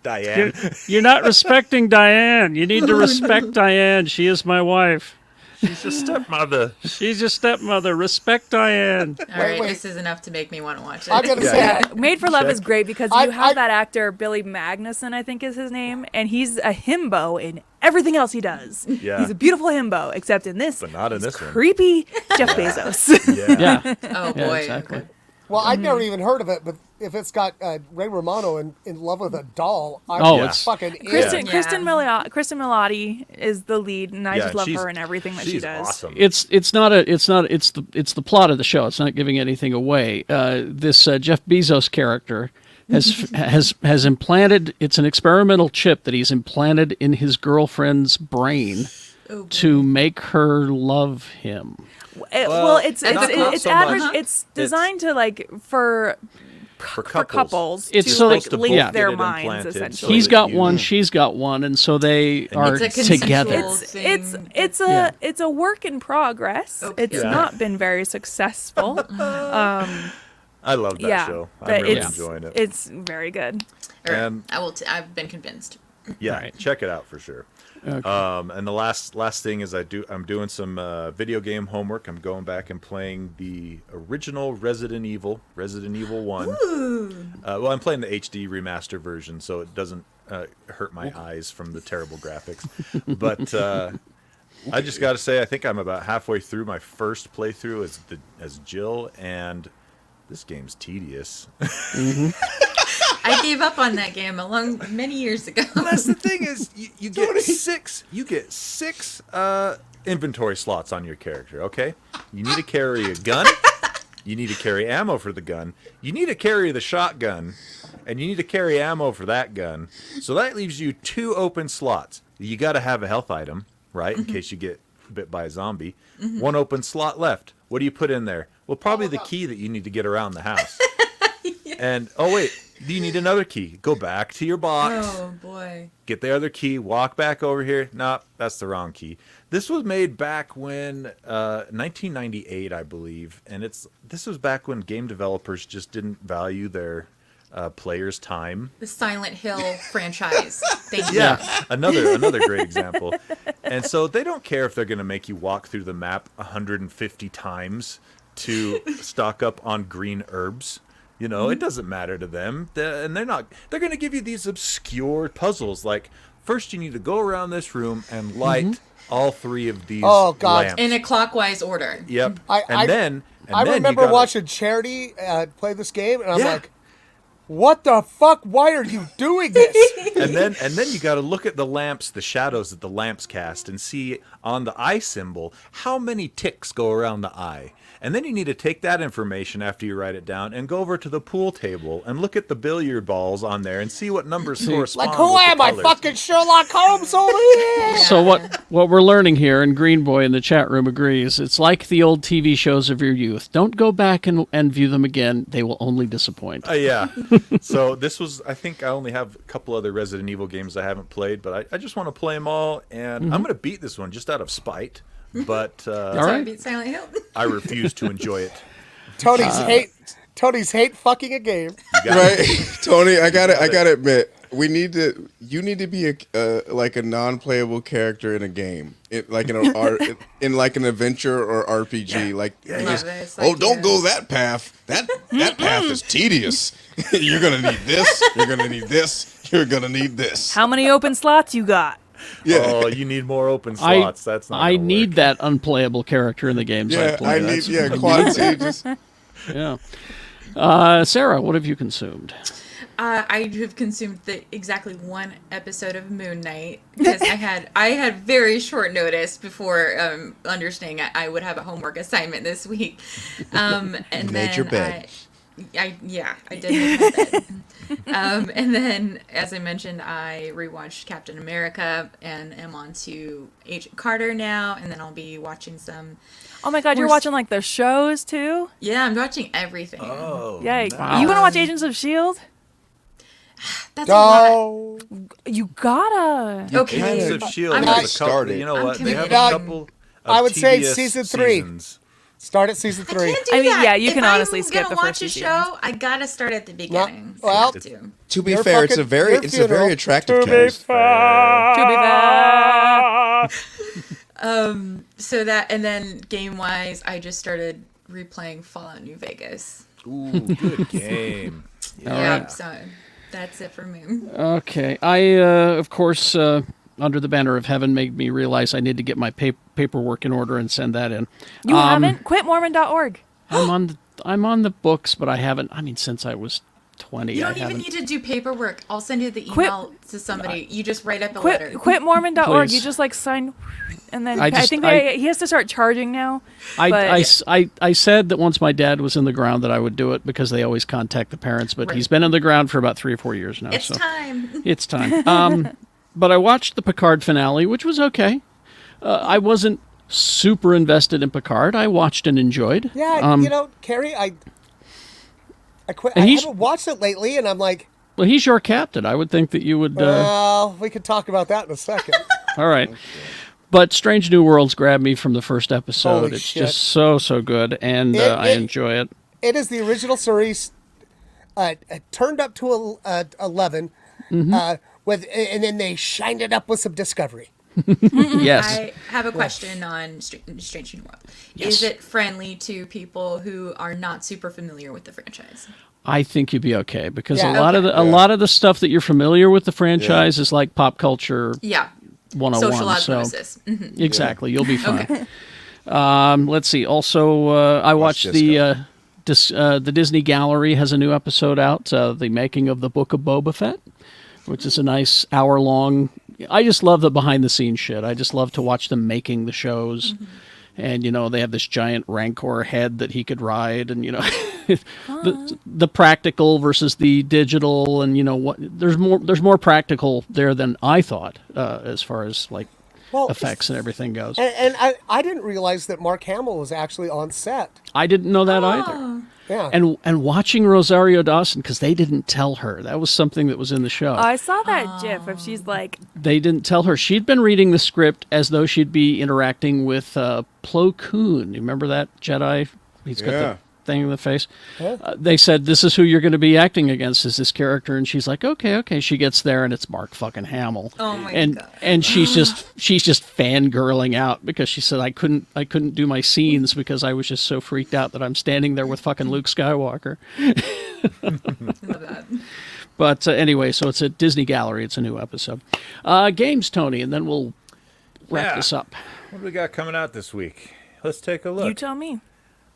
Diane. You're not respecting Diane. You need to respect Diane. She is my wife. She's your stepmother. She's your stepmother. Respect Diane. All right, wait. this is enough to make me want to watch it. I'm gonna say, Yeah, Made for Love Check. is great because I- you have I- that actor Billy Magnuson, I think is his name, and he's a himbo in everything else he does. Yeah. He's a beautiful himbo, except in this, But not in he's this one. creepy Jeff Bezos. Yeah. Yeah. Oh Yeah, boy. exactly. well, I'd never even heard of it, but if it's got Ray Romano in love with a doll, I'm Oh, it's- fucking in. Kristen Yeah. Kristen Milotti is the lead, and I Yeah, just love she's- her and everything that she she's does. awesome. It's the plot of the show. It's not giving anything away. This Jeff Bezos character has implanted. It's an experimental chip that he's implanted in his girlfriend's brain Oh, boy. to make her love him. Well, it's not so much. it's designed to like for for couples. couples It's to so like that the link both their get it minds implanted, so essentially. He's that got you- one, she's got one, and so they are It's a consensual together. thing. It's a work in progress. Okay. It's Yeah. not been very successful. I love that yeah, show. but I'm really it's enjoying it. it's very good. And- I've been convinced. Yeah, Right. check it out for sure. Okay. And the last thing is I'm doing some video game homework. I'm going back and playing the original Resident Evil 1. Well, I'm playing the HD remaster version, so it doesn't hurt my eyes from the terrible graphics. But I just got to say, I think I'm about halfway through my first playthrough as Jill, and this game's tedious. I gave up on that game many years ago. That's the thing is you get six inventory slots on your character. Okay, you need to carry a gun, you need to carry ammo for the gun, you need to carry the shotgun, and you need to carry ammo for that gun. So that leaves you 2 open slots. You got to have a health item, right, in case you get bit by a zombie. 1 open slot left. What do you put in there? Well, probably the key that you need to get around the house. And oh wait, you need another key. Go back to your box. Oh boy. Get the other key, walk back over here. Nope, that's the wrong key. This was made back when 1998, I believe, and this was back when game developers just didn't value their players' time. The Silent Hill franchise. Thank you. Yeah, another great example. And so they don't care if they're going to make you walk through the map 150 times to stock up on green herbs. You know, it doesn't matter to them. They're going to give you these obscure puzzles. Like, first you need to go around this room and light all 3 of these lamps. In a clockwise order. Yep. I then remember you gotta, watching Charity play this game, and I'm like, what the fuck? Why are you doing this? and then you got to look at the lamps, the shadows that the lamps cast, and see on the eye symbol how many ticks go around the eye. And then you need to take that information after you write it down and go over to the pool table and look at the billiard balls on there and see what numbers correspond. Like, who with the am I, colors. fucking Sherlock Holmes over here? So what we're learning here, and Green Boy in the chat room agrees, it's like the old TV shows of your youth. Don't go back and view them again. They will only disappoint. Yeah. So this was, I think I only have a couple other Resident Evil games I haven't played, but I just want to play them all, and I'm going to beat this one just out of spite. But All So I right. beat Silent Hill. I refuse to enjoy it. Tony's hate fucking a game. You got Right, it. Tony. I gotta admit, you need to be like a non-playable character in a game, like in in like an adventure or RPG. Like, you Love just, this don't idea. go that path. That path is tedious. You're gonna need this. You're gonna need this. You're gonna need this. How many open slots you got? Yeah. Oh, you need more open slots. That's not. I gonna need work. that unplayable character in the games I Yeah, play. I need That's- quad stages. Yeah. Sarah, what have you consumed? I have consumed exactly 1 episode of Moon Knight because I had very short notice before understanding I would have a homework assignment this week. And Made then your bed. I did make my bed. And then, as I mentioned, I rewatched Captain America and am on to Agent Carter now, and then I'll be watching some. Oh my God, you're watching like the shows too? Yeah, I'm watching everything. Oh. Yay. Wow. You want to watch Agents of S.H.I.E.L.D.? That's a lot. No. You gotta. Okay. Agents of I'm S.H.I.E.L.D. not has a couple, started. you know I'm what? They have a committed. couple of I would say tedious season 3. seasons. Start at season 3. Can't do I mean, that. yeah, you If can honestly skip I'm the gonna first watch a few show, I gotta start at the beginning. So I well, have to. To be You're fair, it's a fucking- very your it's a funeral. very attractive To be cast. fair. To be fair. So that, and then game wise, I just started replaying Fallout New Vegas. Ooh, good game. Yeah, so that's it for me. Okay. I, of course, under the banner of heaven, made me realize I need to get my paperwork in order and send that in. You haven't? Quitmormon.org. I'm on the books, but I haven't. I mean, since I was 20, You I don't even haven't. need to do paperwork. I'll send you the Quit- email to somebody. You just write up a letter. Quitmormon.org. Please. You just like sign, and then I I, just- think I- he has to start charging now. I, but- I said that once my dad was in the ground that I would do it because they always contact the parents, but Right. he's been in the ground for about 3 or 4 years now. It's so time. It's time. But I watched the Picard finale, which was okay. I wasn't super invested in Picard. I watched and enjoyed. Yeah, you know, Carrie, I quit. And I he's- haven't watched it lately, and I'm like, Well, he's your captain. I would think that you would. well, we could talk about that in a second. All right. But Strange New Worlds grabbed me from the first episode. Holy it's shit. just so good, and I enjoy it. It is the original series, turned up to 11, with, and then they shined it up with some Discovery. Yes. I have a question on Strange New World. Is it friendly to people who are not super familiar with the franchise? I think you'd be okay because Yeah. a lot of the stuff that you're familiar with the franchise is like pop culture Yeah. 101. Social So osmosis. Mhm. exactly, you'll be fine. Let's see. Also, I watched the Disney Gallery has a new episode out, the making of the Book of Boba Fett, which is a nice hour-long. I just love the behind-the-scenes shit. I just love to watch them making the shows. And, they have this giant Rancor head that he could ride. And, the practical versus the digital. And, there's more practical there than I thought as far as, like, effects and everything goes. And I didn't realize that Mark Hamill was actually on set. I didn't know that either. Yeah. And watching Rosario Dawson, because they didn't tell her. That was something that was in the show. I saw that GIF of she's like, They didn't tell her. She'd been reading the script as though she'd be interacting with Plo Koon. You remember that Jedi? He's got the thing in the face. They said, this is who you're going to be acting against, is this character. And she's like, okay. She gets there, and it's Mark fucking Hamill. Oh, my God. And she's just fangirling out because she said, I couldn't do my scenes because I was just so freaked out that I'm standing there with fucking Luke Skywalker. Love that. But anyway, so it's at Disney Gallery. It's a new episode. Games, Tony, and then we'll wrap this up. What do we got coming out this week? Let's take a look. you tell me.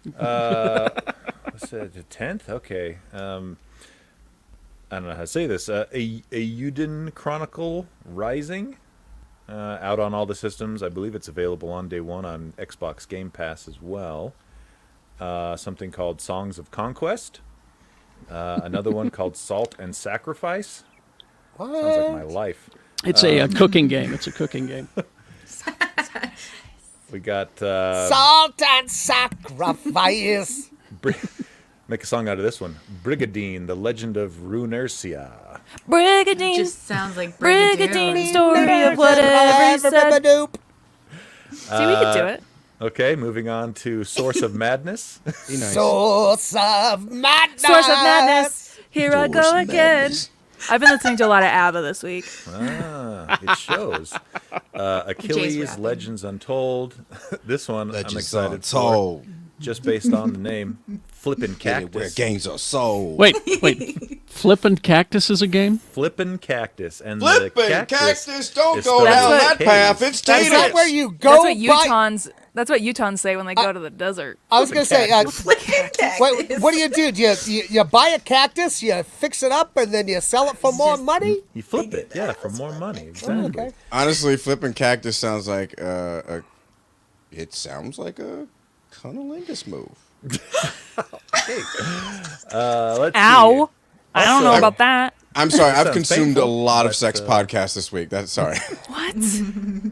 What's it, the 10th? Okay. I don't know how to say this. A Euden Chronicle Rising, out on all the systems. I believe it's available on day one on Xbox Game Pass as well. Something called Songs of Conquest. Another one called Salt and Sacrifice. What? Sounds like my life. It's a cooking game. It's a cooking game. We got Salt and sacrifice. make a song out of this one. Brigadine, The Legend of Runercia. Brigadine. Just sounds like Brigadine story of whatever he said. See, we could do it. Okay, moving on to Source of Madness. Be nice. Source of madness. Source of madness. Here I go Source of again. madness. I've been listening to a lot of ABBA this week. It shows. Achilles, rapping. Legends Untold. This one I'm Legends excited Untold. for. Just based on the name. Flippin' Where Cactus. games are sold. Wait. Flippin' Cactus is a game? Flippin' Cactus. And Flippin' the cactus, don't is go spelled down That's that with path. K's. It's Is dangerous. that where you go? That's what Utahns say when they go to the desert. I was going to say, what do? You buy a cactus, you fix it up, and then you sell it for more money? You flip it, yeah, for more money. Exactly. Okay. Honestly, flipping cactus sounds like it sounds like a cunnilingus move. Let's Ow. see. I don't know Also- about that. I'm sorry, I've Sounds consumed painful, a lot of but, sex podcasts this week. That's sorry. What?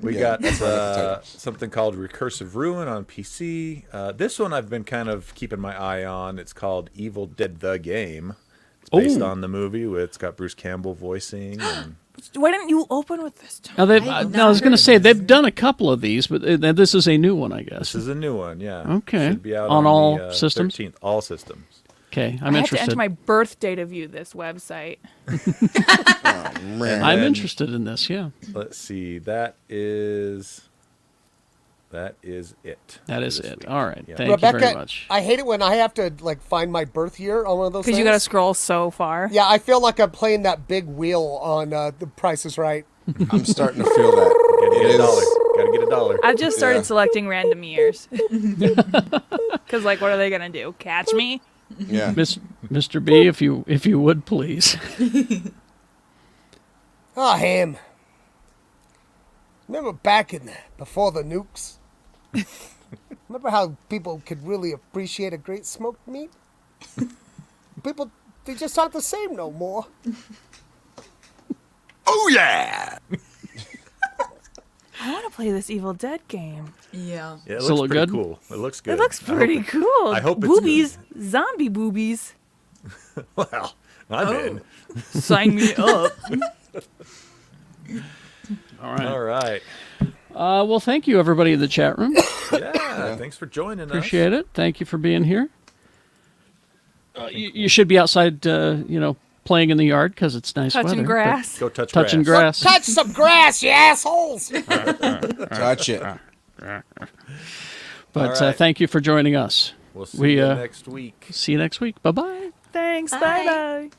We Yeah, got that's what I have to tell you. something called Recursive Ruin on PC. This one I've been kind of keeping my eye on. It's called Evil Dead the Game. It's based on the movie. It's got Bruce Campbell voicing. And Why didn't you open with this? Now I was going to say they've done a couple of these, but this is a new one, I guess. this is a new one, yeah. Okay. Should be out On on all the, systems? 13th. All systems. Okay, I I'm have to interested. enter my birthday to view this website. Man. I'm And- interested in this. Yeah, Let's see. That is it. that is this it. week. All right. Yeah. Thank you very Rebecca, much. I hate it when I have to find my birth year on one of those Because things. you got to scroll so far. Yeah, I feel like I'm playing that big wheel on The Price is Right. I'm starting to feel that. Gotta It get a is- dollar. Gotta get a dollar. I've just started Yeah. selecting random years. Because, what are they going to do? Catch me? Yeah. Mr. B, if you would please. Oh, Ham. Remember back before the nukes? Remember how people could really appreciate a great smoked meat? People, they just aren't the same no more. Oh yeah. I want to play this Evil Dead game. Yeah. Yeah, it So looks look pretty good? cool. It looks good. It looks pretty cool. I hope it's boobies. Zombie boobies. Well, I'm in. Sign me up. All right. All right. Well, thank you, everybody in the chat room. Yeah. Thanks for joining us. Appreciate it. Thank you for being here. You should be outside, playing in the yard because it's nice weather. Touching but grass. Go touch Touching grass. grass. Touch some grass, you assholes! Touch it. But All right. thank you for joining us. We'll see you We, next week. See you next week. Bye-bye. Thanks. Bye. Bye bye.